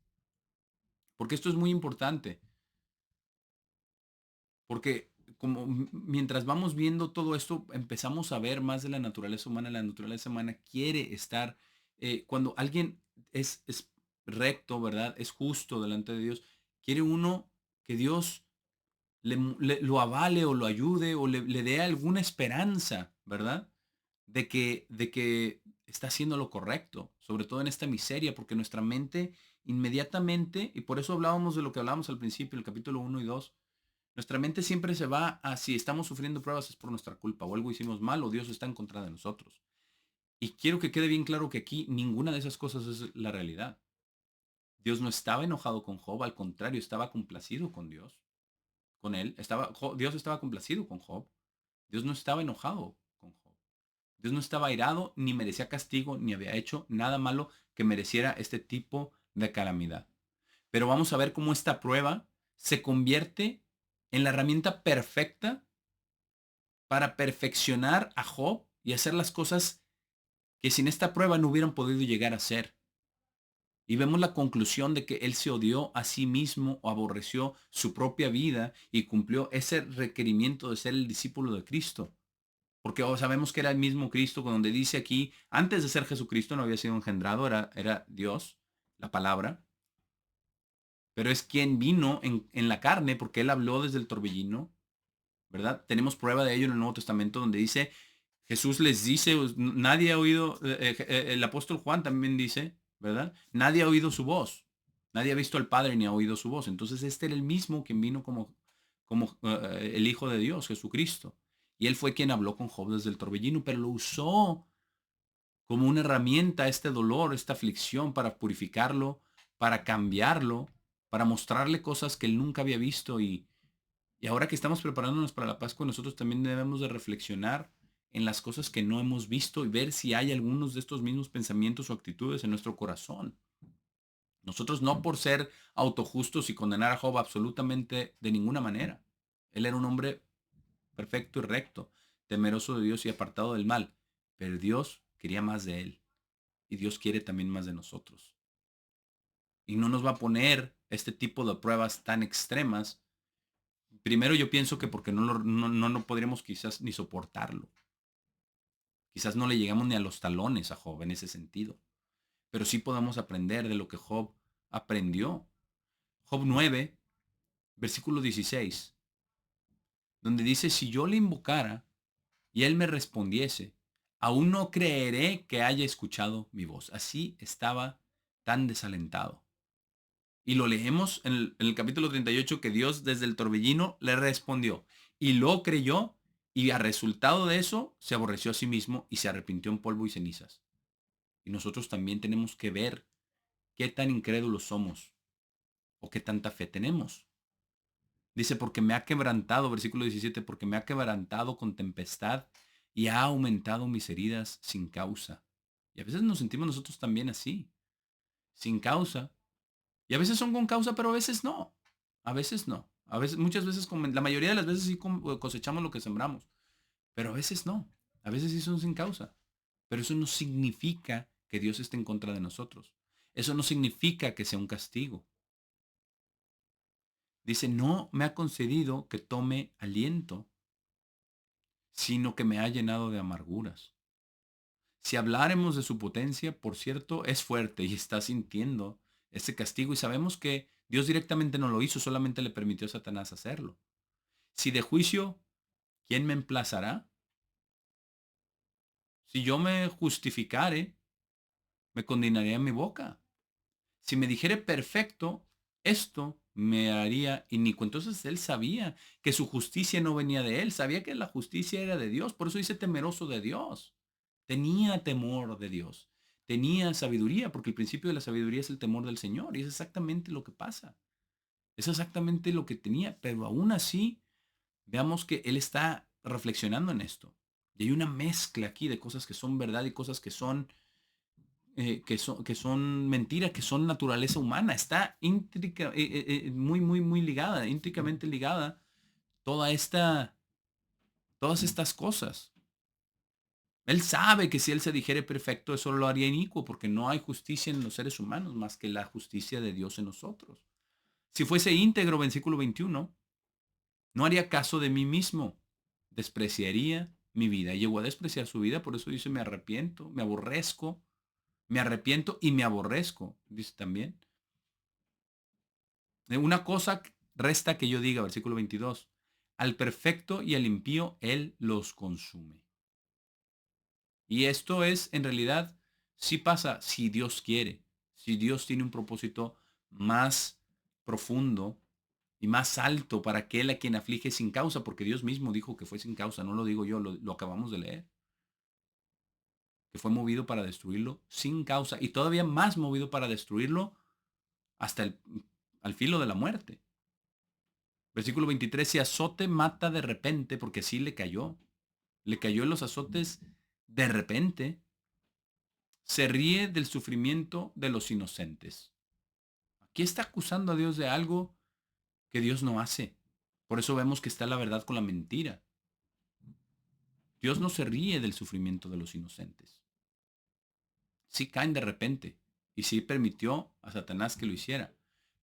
Porque esto es muy importante. Porque como mientras vamos viendo todo esto, empezamos a ver más de la naturaleza humana. La naturaleza humana quiere estar, cuando alguien es recto, ¿verdad? Es justo delante de Dios, quiere uno que Dios lo avale o lo ayude o le dé alguna esperanza, ¿verdad? De que está haciendo lo correcto, sobre todo en esta miseria, porque nuestra mente inmediatamente, y por eso hablábamos de lo que hablábamos al principio, el capítulo 1 y 2. Nuestra mente siempre se va a si estamos sufriendo pruebas es por nuestra culpa o algo hicimos mal o Dios está en contra de nosotros. Y quiero que quede bien claro que aquí ninguna de esas cosas es la realidad. Dios no estaba enojado con Job, al contrario, estaba complacido con Dios, con él. Dios estaba complacido con Job. Dios no estaba enojado con Job. Dios no estaba airado, ni merecía castigo, ni había hecho nada malo que mereciera este tipo de calamidad. Pero vamos a ver cómo esta prueba se convierte en la herramienta perfecta para perfeccionar a Job y hacer las cosas que sin esta prueba no hubieran podido llegar a ser. Y vemos la conclusión de que él se odió a sí mismo o aborreció su propia vida y cumplió ese requerimiento de ser el discípulo de Cristo. Porque sabemos que era el mismo Cristo, donde dice aquí, antes de ser Jesucristo no había sido engendrado, era Dios, la palabra, pero es quien vino en la carne, porque él habló desde el torbellino, ¿verdad? Tenemos prueba de ello en el Nuevo Testamento, donde dice, Jesús les dice, nadie ha oído, el apóstol Juan también dice, ¿verdad? Nadie ha oído su voz, nadie ha visto al Padre ni ha oído su voz. Entonces este era el mismo quien vino como el Hijo de Dios, Jesucristo. Y él fue quien habló con Job desde el torbellino, pero lo usó como una herramienta este dolor, esta aflicción para purificarlo, para cambiarlo, para mostrarle cosas que él nunca había visto. Y ahora que estamos preparándonos para la Pascua, nosotros también debemos de reflexionar en las cosas que no hemos visto y ver si hay algunos de estos mismos pensamientos o actitudes en nuestro corazón. Nosotros no por ser autojustos y condenar a Job absolutamente de ninguna manera. Él era un hombre perfecto y recto, temeroso de Dios y apartado del mal. Pero Dios quería más de él y Dios quiere también más de nosotros. Y no nos va a poner este tipo de pruebas tan extremas. Primero yo pienso que porque no podríamos quizás ni soportarlo. Quizás no le llegamos ni a los talones a Job en ese sentido. Pero sí podemos aprender de lo que Job aprendió. Job 9, versículo 16, donde dice, si yo le invocara y él me respondiese, aún no creeré que haya escuchado mi voz. Así estaba tan desalentado. Y lo leemos en el capítulo 38 que Dios desde el torbellino le respondió y lo creyó y a resultado de eso se aborreció a sí mismo y se arrepintió en polvo y cenizas. Y nosotros también tenemos que ver qué tan incrédulos somos o qué tanta fe tenemos. Dice, porque me ha quebrantado, versículo 17, porque me ha quebrantado con tempestad y ha aumentado mis heridas sin causa. Y a veces nos sentimos nosotros también así, sin causa. Y a veces son con causa, pero a veces no. A veces no. A veces, muchas veces, la mayoría de las veces sí cosechamos lo que sembramos, pero a veces no. A veces sí son sin causa. Pero eso no significa que Dios esté en contra de nosotros. Eso no significa que sea un castigo. Dice, no me ha concedido que tome aliento, sino que me ha llenado de amarguras. Si habláremos de su potencia, por cierto, es fuerte y está sintiendo ese castigo y sabemos que Dios directamente no lo hizo, solamente le permitió a Satanás hacerlo. Si de juicio, ¿quién me emplazará? Si yo me justificare, me condenaré en mi boca. Si me dijere perfecto, esto me haría inicuo. Entonces él sabía que su justicia no venía de él, sabía que la justicia era de Dios, por eso dice temeroso de Dios. Tenía temor de Dios, tenía sabiduría, porque el principio de la sabiduría es el temor del Señor, y es exactamente lo que pasa. Es exactamente lo que tenía, pero aún así, veamos que él está reflexionando en esto. Y hay una mezcla aquí de cosas que son verdad y cosas que son mentiras, que son naturaleza humana. Está muy, muy, muy ligada, íntricamente ligada toda todas estas cosas. Él sabe que si él se dijere perfecto, eso lo haría inicuo, porque no hay justicia en los seres humanos más que la justicia de Dios en nosotros. Si fuese íntegro, versículo 21, no haría caso de mí mismo, despreciaría mi vida. Y llegó a despreciar su vida, por eso dice, me arrepiento, me aborrezco, me arrepiento y me aborrezco, dice también. Una cosa resta que yo diga, versículo 22, al perfecto y al impío él los consume. Y esto es, en realidad, sí pasa si Dios quiere, si Dios tiene un propósito más profundo y más alto para aquel a quien aflige sin causa, porque Dios mismo dijo que fue sin causa, no lo digo yo, lo acabamos de leer, que fue movido para destruirlo sin causa y todavía más movido para destruirlo hasta al filo de la muerte. Versículo 23, si azote mata de repente, porque así le cayó en los azotes de repente, se ríe del sufrimiento de los inocentes. Aquí está acusando a Dios de algo que Dios no hace. Por eso vemos que está la verdad con la mentira. Dios no se ríe del sufrimiento de los inocentes. Sí caen de repente y sí permitió a Satanás que lo hiciera.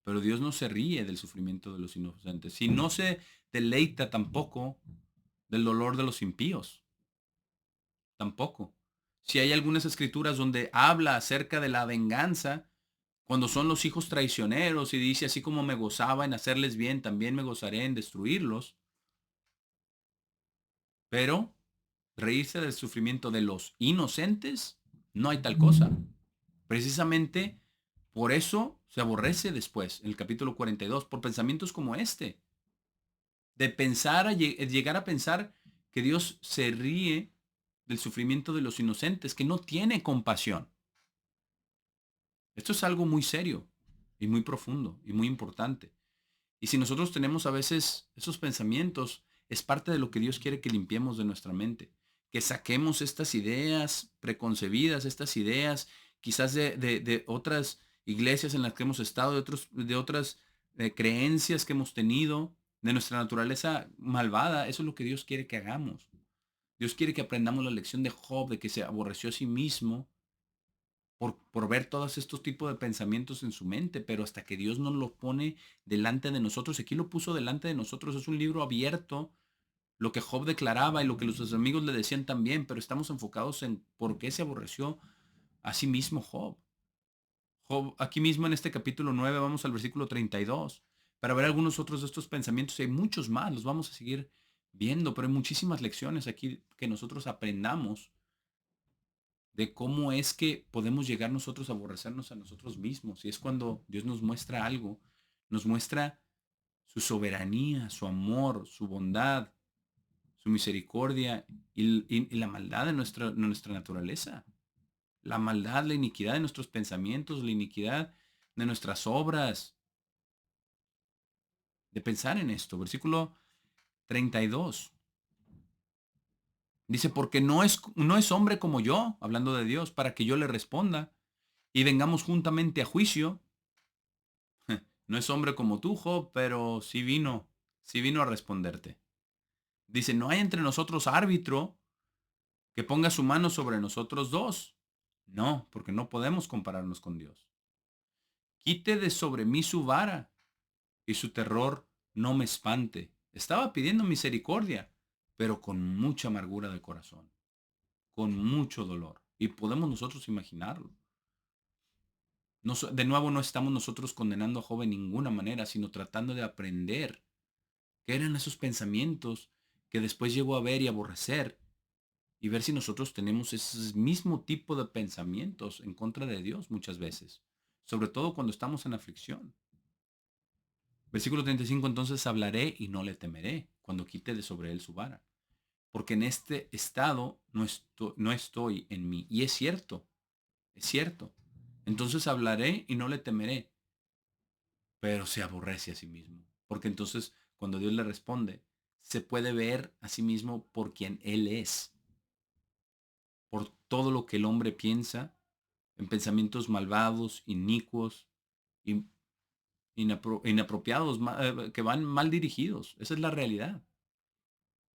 Pero Dios no se ríe del sufrimiento de los inocentes. Y no se deleita tampoco del dolor de los impíos. Tampoco. Si hay algunas escrituras donde habla acerca de la venganza, cuando son los hijos traicioneros y dice, así como me gozaba en hacerles bien, también me gozaré en destruirlos. Pero reírse del sufrimiento de los inocentes, no hay tal cosa. Precisamente por eso se aborrece después, en el capítulo 42, por pensamientos como este, de pensar, llegar a pensar que Dios se ríe del sufrimiento de los inocentes, que no tiene compasión. Esto es algo muy serio y muy profundo y muy importante. Y si nosotros tenemos a veces esos pensamientos, es parte de lo que Dios quiere que limpiemos de nuestra mente, que saquemos estas ideas preconcebidas, estas ideas quizás de otras iglesias en las que hemos estado, de otras creencias que hemos tenido, de nuestra naturaleza malvada. Eso es lo que Dios quiere que hagamos. Dios quiere que aprendamos la lección de Job, de que se aborreció a sí mismo por ver todos estos tipos de pensamientos en su mente, pero hasta que Dios nos lo pone delante de nosotros, aquí lo puso delante de nosotros, es un libro abierto, lo que Job declaraba y lo que sus amigos le decían también, pero estamos enfocados en por qué se aborreció a sí mismo Job. Job, aquí mismo en este capítulo 9 vamos al versículo 32, para ver algunos otros de estos pensamientos, y hay muchos más, los vamos a seguir viendo, pero hay muchísimas lecciones aquí que nosotros aprendamos de cómo es que podemos llegar nosotros a aborrecernos a nosotros mismos. Y es cuando Dios nos muestra algo, nos muestra su soberanía, su amor, su bondad, su misericordia y la maldad de nuestra naturaleza. La maldad, la iniquidad de nuestros pensamientos, la iniquidad de nuestras obras, de pensar en esto. Versículo 32. Dice, porque no es hombre como yo, hablando de Dios, para que yo le responda y vengamos juntamente a juicio. No es hombre como tú, Job, pero sí vino a responderte. Dice, no hay entre nosotros árbitro que ponga su mano sobre nosotros dos. No, porque no podemos compararnos con Dios. Quite de sobre mí su vara y su terror no me espante. Estaba pidiendo misericordia, pero con mucha amargura de corazón, con mucho dolor. Y podemos nosotros imaginarlo. De nuevo, no estamos nosotros condenando a Job en ninguna manera, sino tratando de aprender qué eran esos pensamientos que después llegó a ver y aborrecer y ver si nosotros tenemos ese mismo tipo de pensamientos en contra de Dios muchas veces, sobre todo cuando estamos en aflicción. Versículo 35, entonces hablaré y no le temeré cuando quite de sobre él su vara, porque en este estado no estoy en mí. Y es cierto, es cierto. Entonces hablaré y no le temeré, pero se aborrece a sí mismo. Porque entonces cuando Dios le responde, se puede ver a sí mismo por quien Él es, por todo lo que el hombre piensa, en pensamientos malvados, inicuos, inapropiados, que van mal dirigidos. Esa es la realidad.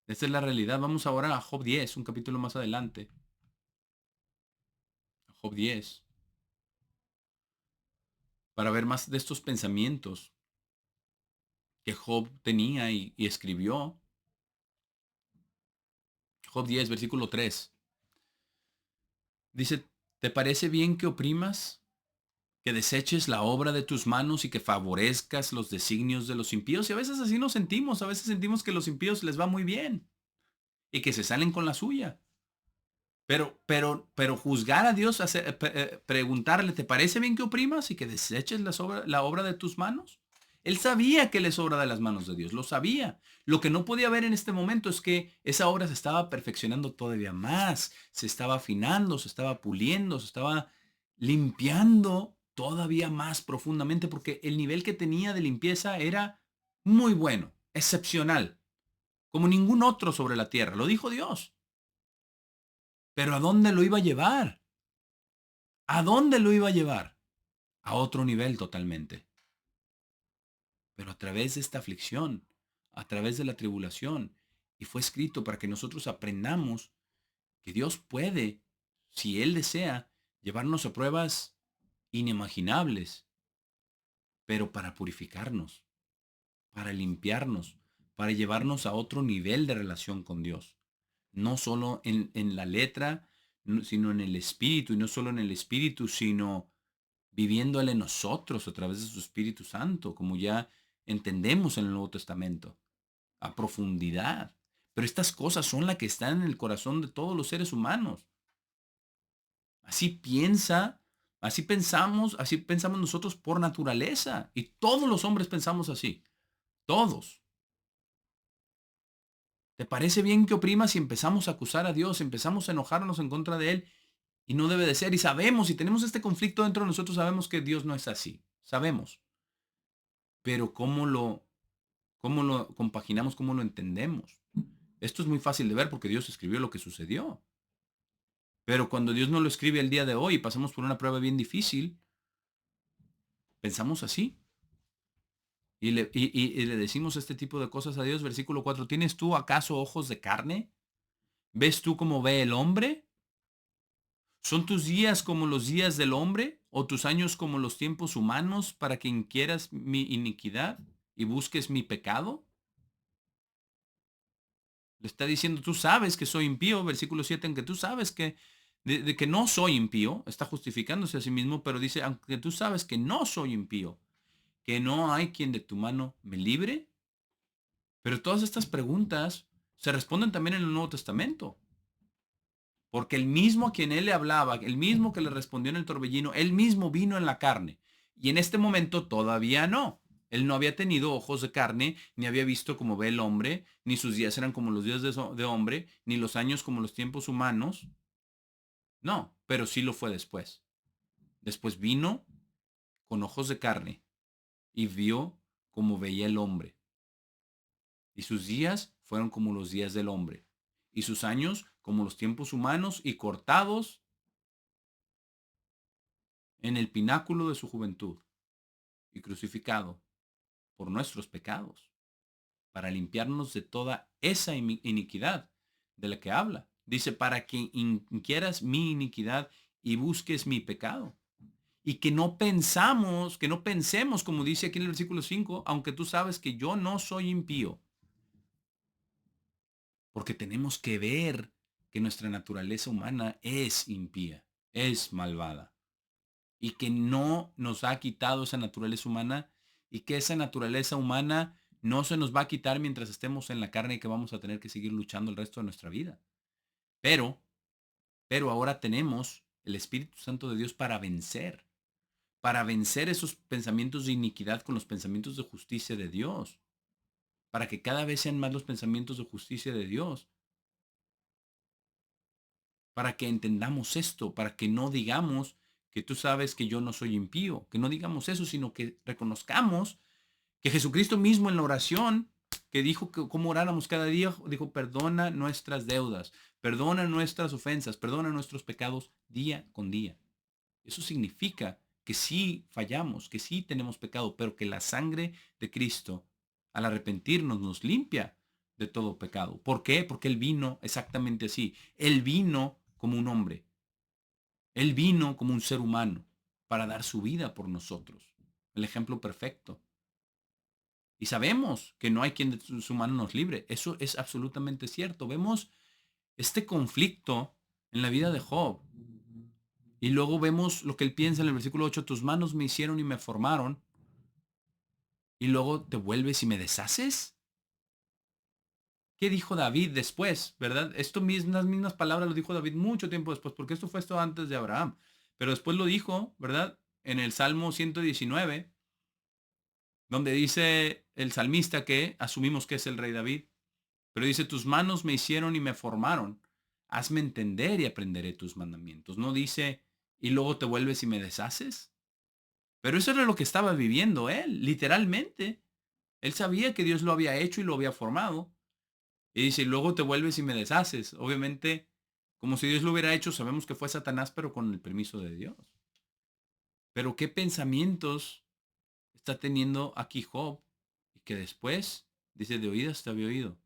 Esta es la realidad. Vamos ahora a Job 10, un capítulo más adelante. Job 10, para ver más de estos pensamientos que Job tenía y escribió. Job 10, versículo 3. Dice, ¿te parece bien que oprimas, que deseches la obra de tus manos y que favorezcas los designios de los impíos? Y a veces así nos sentimos, a veces sentimos que a los impíos les va muy bien y que se salen con la suya. Pero juzgar a Dios, preguntarle, ¿te parece bien que oprimas y que deseches la obra de tus manos? Él sabía que le sobra de las manos de Dios, lo sabía. Lo que no podía ver en este momento es que esa obra se estaba perfeccionando todavía más, se estaba afinando, se estaba puliendo, se estaba limpiando todavía más profundamente, porque el nivel que tenía de limpieza era muy bueno, excepcional, como ningún otro sobre la tierra. Lo dijo Dios. Pero ¿a dónde lo iba a llevar? ¿A dónde lo iba a llevar? A otro nivel totalmente. Pero a través de esta aflicción, a través de la tribulación, y fue escrito para que nosotros aprendamos que Dios puede, si Él desea, llevarnos a pruebas inimaginables, pero para purificarnos, para limpiarnos, para llevarnos a otro nivel de relación con Dios. No solo en la letra, sino en el espíritu, y no solo en el espíritu, sino viviéndole en nosotros a través de su Espíritu Santo, como ya entendemos en el Nuevo Testamento, a profundidad. Pero estas cosas son las que están en el corazón de todos los seres humanos. Así piensa, así pensamos nosotros por naturaleza. Y todos los hombres pensamos así. Todos. ¿Te parece bien que oprimas y empezamos a acusar a Dios, empezamos a enojarnos en contra de Él? Y no debe de ser. Y sabemos, y tenemos este conflicto dentro de nosotros, sabemos que Dios no es así. Sabemos. Pero ¿cómo lo compaginamos? ¿Cómo lo entendemos? Esto es muy fácil de ver porque Dios escribió lo que sucedió. Pero cuando Dios no lo escribe el día de hoy y pasamos por una prueba bien difícil, pensamos así. Y le decimos este tipo de cosas a Dios. Versículo 4. ¿Tienes tú acaso ojos de carne? ¿Ves tú cómo ve el hombre? ¿Son tus días como los días del hombre? ¿O tus años como los tiempos humanos para que inquieras mi iniquidad y busques mi pecado? Le está diciendo, tú sabes que soy impío, versículo 7, aunque tú sabes de que no soy impío, está justificándose a sí mismo, pero dice, aunque tú sabes que no soy impío, que no hay quien de tu mano me libre. Pero todas estas preguntas se responden también en el Nuevo Testamento. Porque el mismo a quien él le hablaba, el mismo que le respondió en el torbellino, él mismo vino en la carne. Y en este momento todavía no. Él no había tenido ojos de carne, ni había visto como ve el hombre, ni sus días eran como los días de hombre, ni los años como los tiempos humanos. No, pero sí lo fue después. Después vino con ojos de carne y vio como veía el hombre. Y sus días fueron como los días del hombre, y sus años como los tiempos humanos, y cortados en el pináculo de su juventud, y crucificado por nuestros pecados, para limpiarnos de toda esa iniquidad de la que habla. Dice, para que inquieras mi iniquidad y busques mi pecado. Y que no pensemos, como dice aquí en el versículo 5, aunque tú sabes que yo no soy impío, porque tenemos que ver que nuestra naturaleza humana es impía, es malvada, y que no nos ha quitado esa naturaleza humana, y que esa naturaleza humana no se nos va a quitar mientras estemos en la carne, y que vamos a tener que seguir luchando el resto de nuestra vida. Pero, pero ahora tenemos el Espíritu Santo de Dios para vencer esos pensamientos de iniquidad con los pensamientos de justicia de Dios, para que cada vez sean más los pensamientos de justicia de Dios, para que entendamos esto, para que no digamos que tú sabes que yo no soy impío, que no digamos eso, sino que reconozcamos que Jesucristo mismo en la oración que dijo que cómo oráramos cada día, dijo, perdona nuestras deudas, perdona nuestras ofensas, perdona nuestros pecados día con día. Eso significa que sí fallamos, que sí tenemos pecado, pero que la sangre de Cristo, al arrepentirnos, nos limpia de todo pecado. ¿Por qué? Porque Él vino exactamente así. Él vino como un hombre. Él vino como un ser humano para dar su vida por nosotros. El ejemplo perfecto. Y sabemos que no hay quien de su mano nos libre. Eso es absolutamente cierto. Vemos este conflicto en la vida de Job. Y luego vemos lo que él piensa en el versículo 8, tus manos me hicieron y me formaron, y luego te vuelves y me deshaces. ¿Qué dijo David después, verdad? Las mismas palabras lo dijo David mucho tiempo después, porque esto antes de Abraham. Pero después lo dijo, ¿verdad? En el Salmo 119, donde dice el salmista que asumimos que es el rey David, pero dice, tus manos me hicieron y me formaron. Hazme entender y aprenderé tus mandamientos. No dice, y luego te vuelves y me deshaces. Pero eso era lo que estaba viviendo él, literalmente. Él sabía que Dios lo había hecho y lo había formado. Y dice, y luego te vuelves y me deshaces. Obviamente, como si Dios lo hubiera hecho, sabemos que fue Satanás, pero con el permiso de Dios. Pero qué pensamientos está teniendo aquí Job, y que después dice, de oídas te había oído,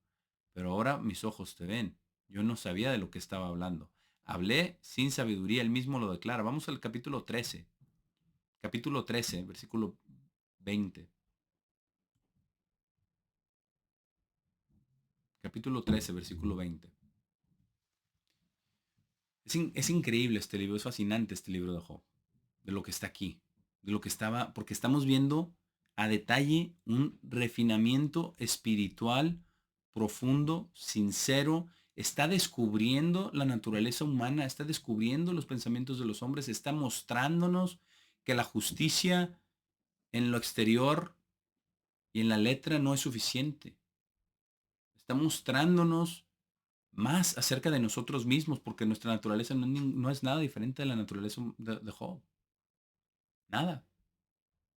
pero ahora mis ojos te ven. Yo no sabía de lo que estaba hablando. Hablé sin sabiduría, él mismo lo declara. Vamos al capítulo 13. Capítulo 13, versículo 20. Capítulo 13, versículo 20. Es increíble este libro, es fascinante este libro de Job, de lo que está aquí, de lo que estaba, porque estamos viendo a detalle un refinamiento espiritual profundo, sincero, está descubriendo la naturaleza humana, está descubriendo los pensamientos de los hombres, está mostrándonos que la justicia en lo exterior y en la letra no es suficiente. Está mostrándonos más acerca de nosotros mismos, porque nuestra naturaleza no es nada diferente de la naturaleza de Job. Nada.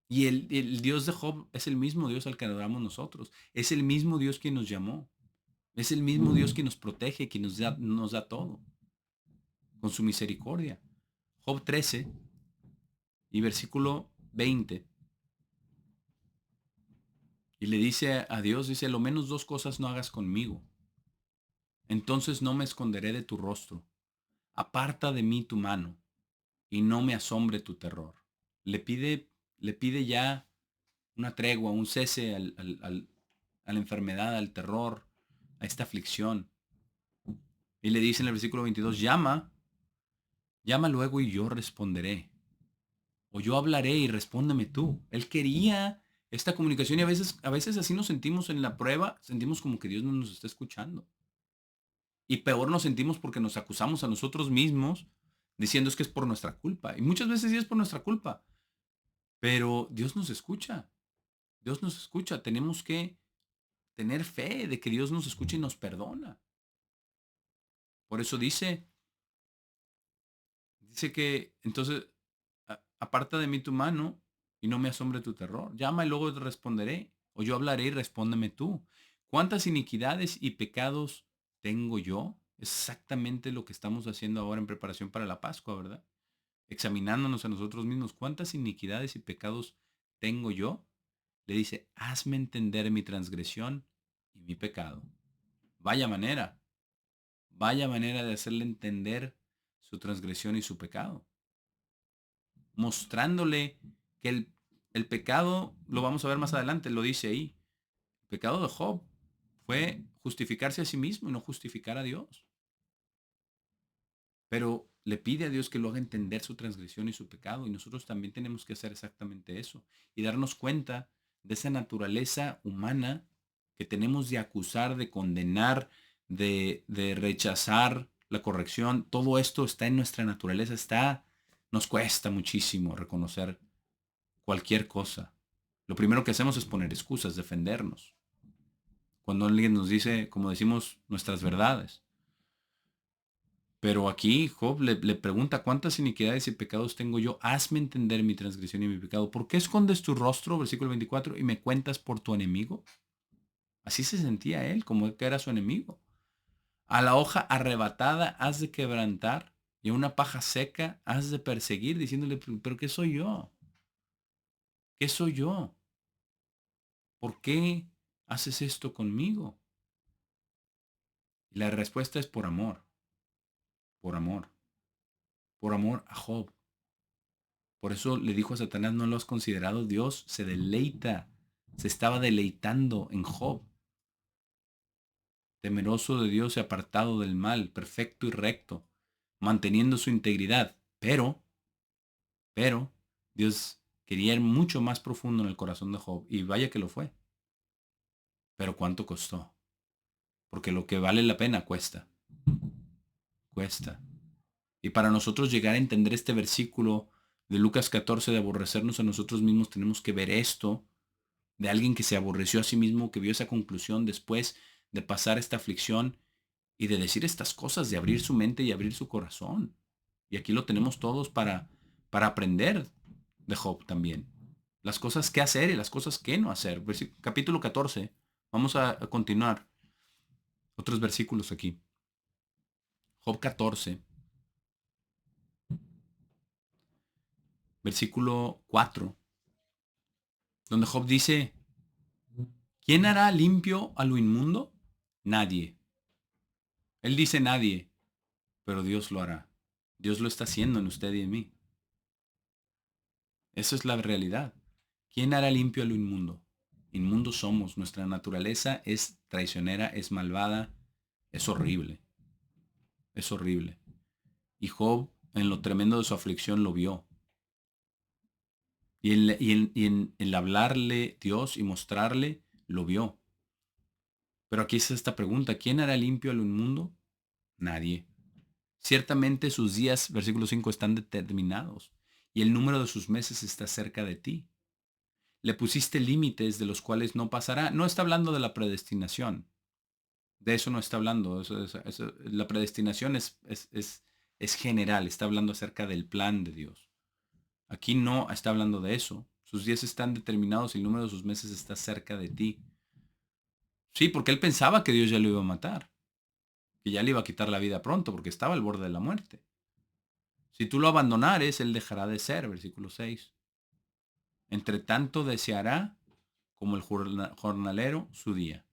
Y el Dios de Job es el mismo Dios al que adoramos nosotros. Es el mismo Dios quien nos llamó. Es el mismo Dios quien nos protege, quien nos da todo. Con su misericordia. Job 13 y versículo 20. Y le dice a Dios, dice, lo menos dos cosas no hagas conmigo. Entonces no me esconderé de tu rostro. Aparta de mí tu mano y no me asombre tu terror. Le pide, le pide ya una tregua, un cese a la enfermedad, al terror, a esta aflicción. Y le dice en el versículo 22, llama luego y yo responderé. O yo hablaré y respóndeme tú. Él quería esta comunicación y a veces así nos sentimos en la prueba, sentimos como que Dios no nos está escuchando. Y peor nos sentimos porque nos acusamos a nosotros mismos diciendo es que es por nuestra culpa. Y muchas veces sí es por nuestra culpa. Pero Dios nos escucha. Dios nos escucha. Tenemos que tener fe de que Dios nos escucha y nos perdona. Por eso dice que entonces aparta de mí tu mano y no me asombre tu terror. Llama y luego te responderé. O yo hablaré y respóndeme tú. ¿Cuántas iniquidades y pecados tengo yo? Exactamente lo que estamos haciendo ahora en preparación para la Pascua, ¿verdad? Examinándonos a nosotros mismos. ¿Cuántas iniquidades y pecados tengo yo? Le dice, hazme entender mi transgresión y mi pecado. Vaya manera, vaya manera de hacerle entender su transgresión y su pecado. Mostrándole que el pecado, lo vamos a ver más adelante, lo dice ahí. El pecado de Job fue justificarse a sí mismo y no justificar a Dios. Pero le pide a Dios que lo haga entender su transgresión y su pecado. Y nosotros también tenemos que hacer exactamente eso. Y darnos cuenta de esa naturaleza humana que tenemos de acusar, de condenar, de rechazar la corrección. Todo esto está en nuestra naturaleza. Nos cuesta muchísimo reconocer cualquier cosa. Lo primero que hacemos es poner excusas, defendernos. Cuando alguien nos dice, como decimos, nuestras verdades. Pero aquí Job le pregunta, ¿cuántas iniquidades y pecados tengo yo? Hazme entender mi transgresión y mi pecado. ¿Por qué escondes tu rostro, versículo 24, y me cuentas por tu enemigo? Así se sentía él, como que era su enemigo. A la hoja arrebatada has de quebrantar y a una paja seca has de perseguir, diciéndole, pero ¿qué soy yo? ¿Qué soy yo? ¿Por qué haces esto conmigo? Y la respuesta es por amor, por amor a Job. Por eso le dijo a Satanás, no lo has considerado. Dios se deleita, se estaba deleitando en Job, temeroso de Dios y apartado del mal, perfecto y recto, manteniendo su integridad. Pero, Dios quería ir mucho más profundo en el corazón de Job, y vaya que lo fue. Pero ¿cuánto costó? Porque lo que vale la pena cuesta, cuesta. Y para nosotros llegar a entender este versículo de Lucas 14 de aborrecernos a nosotros mismos, tenemos que ver esto de alguien que se aborreció a sí mismo, que vio esa conclusión después de pasar esta aflicción y de decir estas cosas, de abrir su mente y abrir su corazón. Y aquí lo tenemos todos para aprender de Job también. Las cosas que hacer y las cosas que no hacer. Capítulo 14. Vamos a continuar. Otros versículos aquí. Job 14, versículo 4, donde Job dice, ¿quién hará limpio a lo inmundo? Nadie. Él dice nadie, pero Dios lo hará. Dios lo está haciendo en usted y en mí. Eso es la realidad. ¿Quién hará limpio a lo inmundo? Inmundos somos. Nuestra naturaleza es traicionera, es malvada, es horrible. Es horrible. Y Job, en lo tremendo de su aflicción, lo vio. Y en el hablarle Dios y mostrarle, lo vio. Pero aquí es esta pregunta, ¿quién hará limpio a lo inmundo? Nadie. Ciertamente sus días, versículo 5, están determinados, y el número de sus meses está cerca de ti. Le pusiste límites de los cuales no pasará. No está hablando de la predestinación. De eso no está hablando. La predestinación es general. Está hablando acerca del plan de Dios. Aquí no está hablando de eso. Sus días están determinados y el número de sus meses está cerca de ti. Sí, porque él pensaba que Dios ya lo iba a matar, que ya le iba a quitar la vida pronto, porque estaba al borde de la muerte. Si tú lo abandonares, él dejará de ser, versículo 6. Entre tanto deseará como el jornalero su día.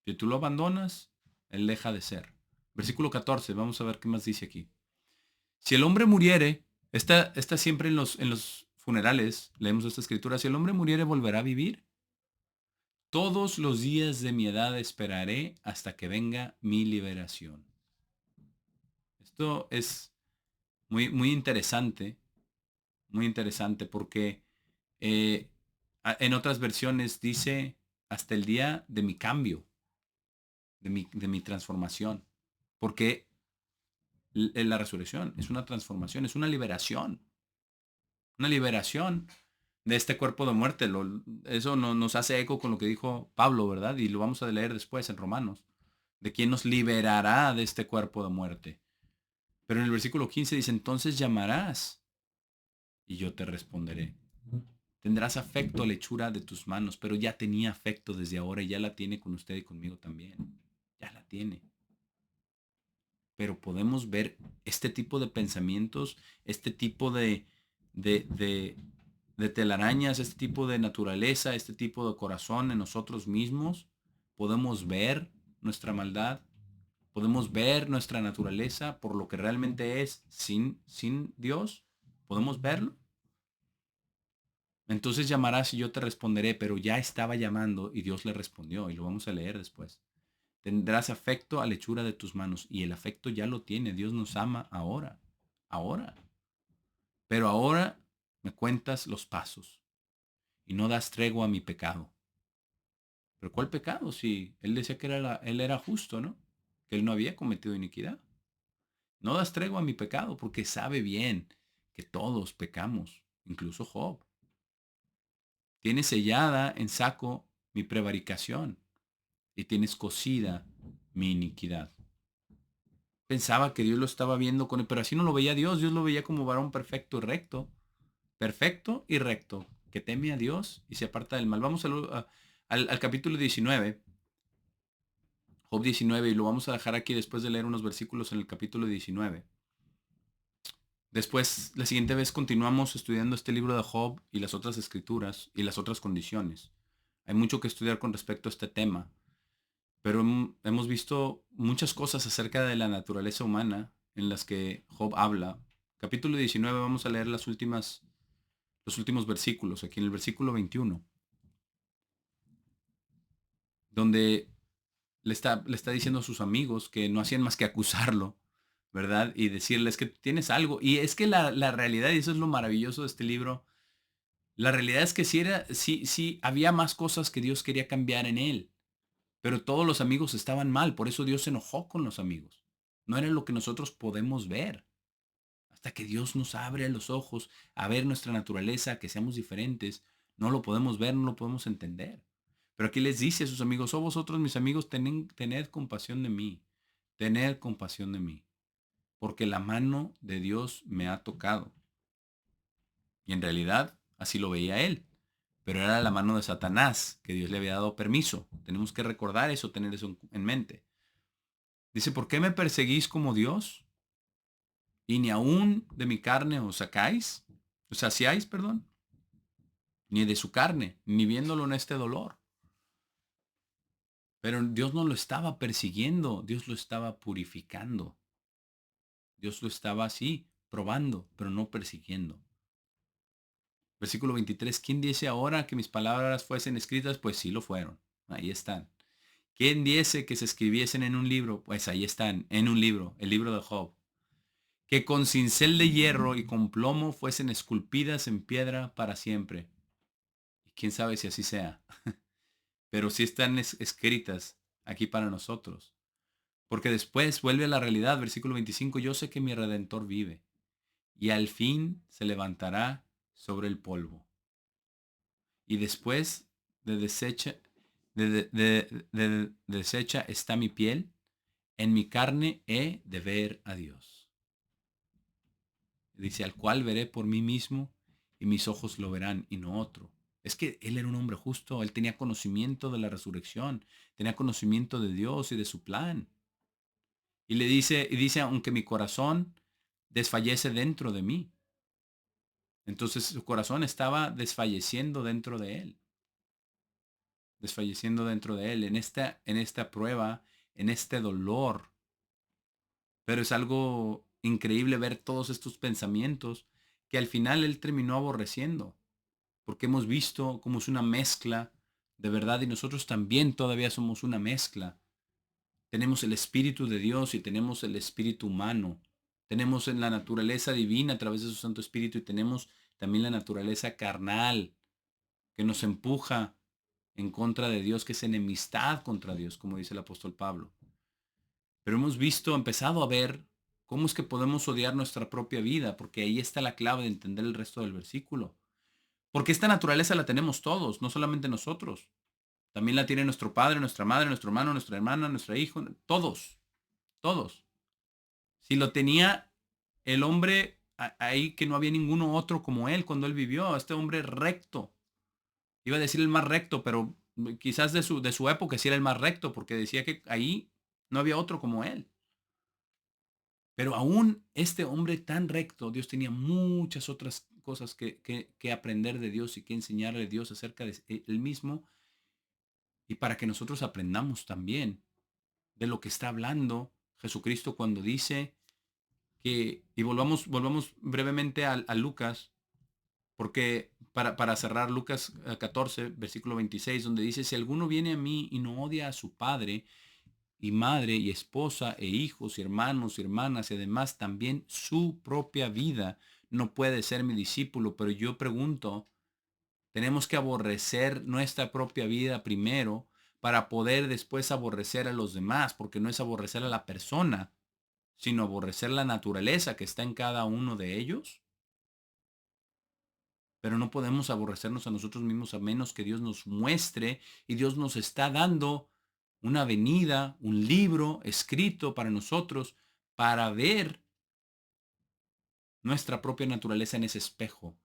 Si tú lo abandonas, él deja de ser. Versículo 14, vamos a ver qué más dice aquí. Si el hombre muriere, esta siempre en los funerales, leemos esta escritura, si el hombre muriere, volverá a vivir. Todos los días de mi edad esperaré hasta que venga mi liberación. Esto es muy muy interesante porque eh, en otras versiones dice hasta el día de mi cambio, de mi transformación. Porque la resurrección es una transformación, es una liberación. Una liberación de este cuerpo de muerte. Eso nos hace eco con lo que dijo Pablo, ¿verdad? Y lo vamos a leer después en Romanos. De quién nos liberará de este cuerpo de muerte. Pero en el versículo 15 dice, entonces llamarás y yo te responderé. Tendrás afecto a la hechura de tus manos, pero ya tenía afecto desde ahora y ya la tiene con usted y conmigo también. Ya la tiene. Pero podemos ver este tipo de pensamientos, este tipo de, de, de telarañas, este tipo de naturaleza, este tipo de corazón en nosotros mismos. Podemos ver nuestra maldad, podemos ver nuestra naturaleza por lo que realmente es sin Dios. ¿Podemos verlo? Entonces llamarás y yo te responderé, pero ya estaba llamando y Dios le respondió y lo vamos a leer después. Tendrás afecto a la hechura de tus manos y el afecto ya lo tiene. Dios nos ama ahora, ahora. Pero ahora me cuentas los pasos y no das tregua a mi pecado. ¿Pero cuál pecado? Si él decía que él era justo, ¿no? Que él no había cometido iniquidad. No das tregua a mi pecado porque sabe bien que todos pecamos, incluso Job. Tienes sellada en saco mi prevaricación y tienes cosida mi iniquidad. Pensaba que Dios lo estaba viendo con él, pero así no lo veía Dios. Dios lo veía como varón perfecto y recto, que teme a Dios y se aparta del mal. Vamos al capítulo 19, Job 19, y lo vamos a dejar aquí después de leer unos versículos en el capítulo 19. Después, la siguiente vez continuamos estudiando este libro de Job y las otras escrituras y las otras condiciones. Hay mucho que estudiar con respecto a este tema, pero hemos visto muchas cosas acerca de la naturaleza humana en las que Job habla. Capítulo 19, vamos a leer los últimos versículos, aquí en el versículo 21, donde le está diciendo a sus amigos que no hacían más que acusarlo, ¿verdad? Y decirles que tienes algo. Y es que la realidad, y eso es lo maravilloso de este libro, la realidad es que sí había más cosas que Dios quería cambiar en él, pero todos los amigos estaban mal, por eso Dios se enojó con los amigos. No era lo que nosotros podemos ver. Hasta que Dios nos abre los ojos a ver nuestra naturaleza, que seamos diferentes, no lo podemos ver, no lo podemos entender. Pero aquí les dice a sus amigos, oh vosotros mis amigos, tened compasión de mí, tened compasión de mí, porque la mano de Dios me ha tocado. Y en realidad así lo veía él, pero era la mano de Satanás que Dios le había dado permiso. Tenemos que recordar eso, tener eso en mente. Dice, ¿por qué me perseguís como Dios? Y ni aún de mi carne os sacáis, os saciáis, perdón, ni de su carne, ni viéndolo en este dolor. Pero Dios no lo estaba persiguiendo, Dios lo estaba purificando. Dios lo estaba así, probando, pero no persiguiendo. Versículo 23, ¿quién dice ahora que mis palabras fuesen escritas? Pues sí lo fueron, ahí están. ¿Quién dice que se escribiesen en un libro? Pues ahí están, en un libro, el libro de Job. Que con cincel de hierro y con plomo fuesen esculpidas en piedra para siempre. Y quién sabe si así sea. Pero sí están escritas aquí para nosotros. Porque después vuelve a la realidad, versículo 25, yo sé que mi redentor vive y al fin se levantará sobre el polvo. Y después de deshecha está mi piel, en mi carne he de ver a Dios. Dice, al cual veré por mí mismo y mis ojos lo verán y no otro. Es que él era un hombre justo, él tenía conocimiento de la resurrección, tenía conocimiento de Dios y de su plan. Y dice, aunque mi corazón desfallece dentro de mí. Entonces su corazón estaba desfalleciendo dentro de él, desfalleciendo dentro de él, en esta prueba, en este dolor. Pero es algo increíble ver todos estos pensamientos que al final él terminó aborreciendo, porque hemos visto cómo es una mezcla de verdad y nosotros también todavía somos una mezcla. Tenemos el Espíritu de Dios y tenemos el espíritu humano. Tenemos en la naturaleza divina a través de su Santo Espíritu y tenemos también la naturaleza carnal que nos empuja en contra de Dios, que es enemistad contra Dios, como dice el apóstol Pablo. pero hemos visto, empezado a ver cómo es que podemos odiar nuestra propia vida, porque ahí está la clave de entender el resto del versículo. Porque esta naturaleza la tenemos todos, no solamente nosotros. También la tiene nuestro padre, nuestra madre, nuestro hermano, nuestra hermana, nuestro hijo, todos, todos. Si lo tenía el hombre ahí, que no había ninguno otro como él cuando él vivió, este hombre recto. Iba a decir el más recto, pero quizás de su época sí era el más recto, porque decía que ahí no había otro como él. Pero aún este hombre tan recto, Dios tenía muchas otras cosas que aprender de Dios y que enseñarle a Dios acerca de él mismo, y para que nosotros aprendamos también de lo que está hablando Jesucristo cuando dice que, y volvamos brevemente a Lucas, porque para cerrar Lucas 14, versículo 26, donde dice, si alguno viene a mí y no odia a su padre y madre y esposa e hijos y hermanos y hermanas y además también su propia vida, no puede ser mi discípulo. Pero yo pregunto, tenemos que aborrecer nuestra propia vida primero para poder después aborrecer a los demás, porque no es aborrecer a la persona, sino aborrecer la naturaleza que está en cada uno de ellos. Pero no podemos aborrecernos a nosotros mismos a menos que Dios nos muestre, y Dios nos está dando una venida, un libro escrito para nosotros para ver nuestra propia naturaleza en ese espejo,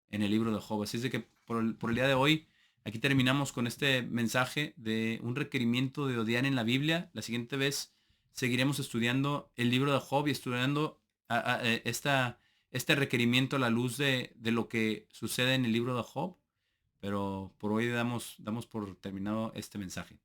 en el libro de Job. Así es de que por el día de hoy, aquí terminamos con este mensaje de un requerimiento de odiar en la Biblia. La siguiente vez seguiremos estudiando el libro de Job y estudiando este requerimiento a la luz de lo que sucede en el libro de Job. Pero por hoy damos por terminado este mensaje.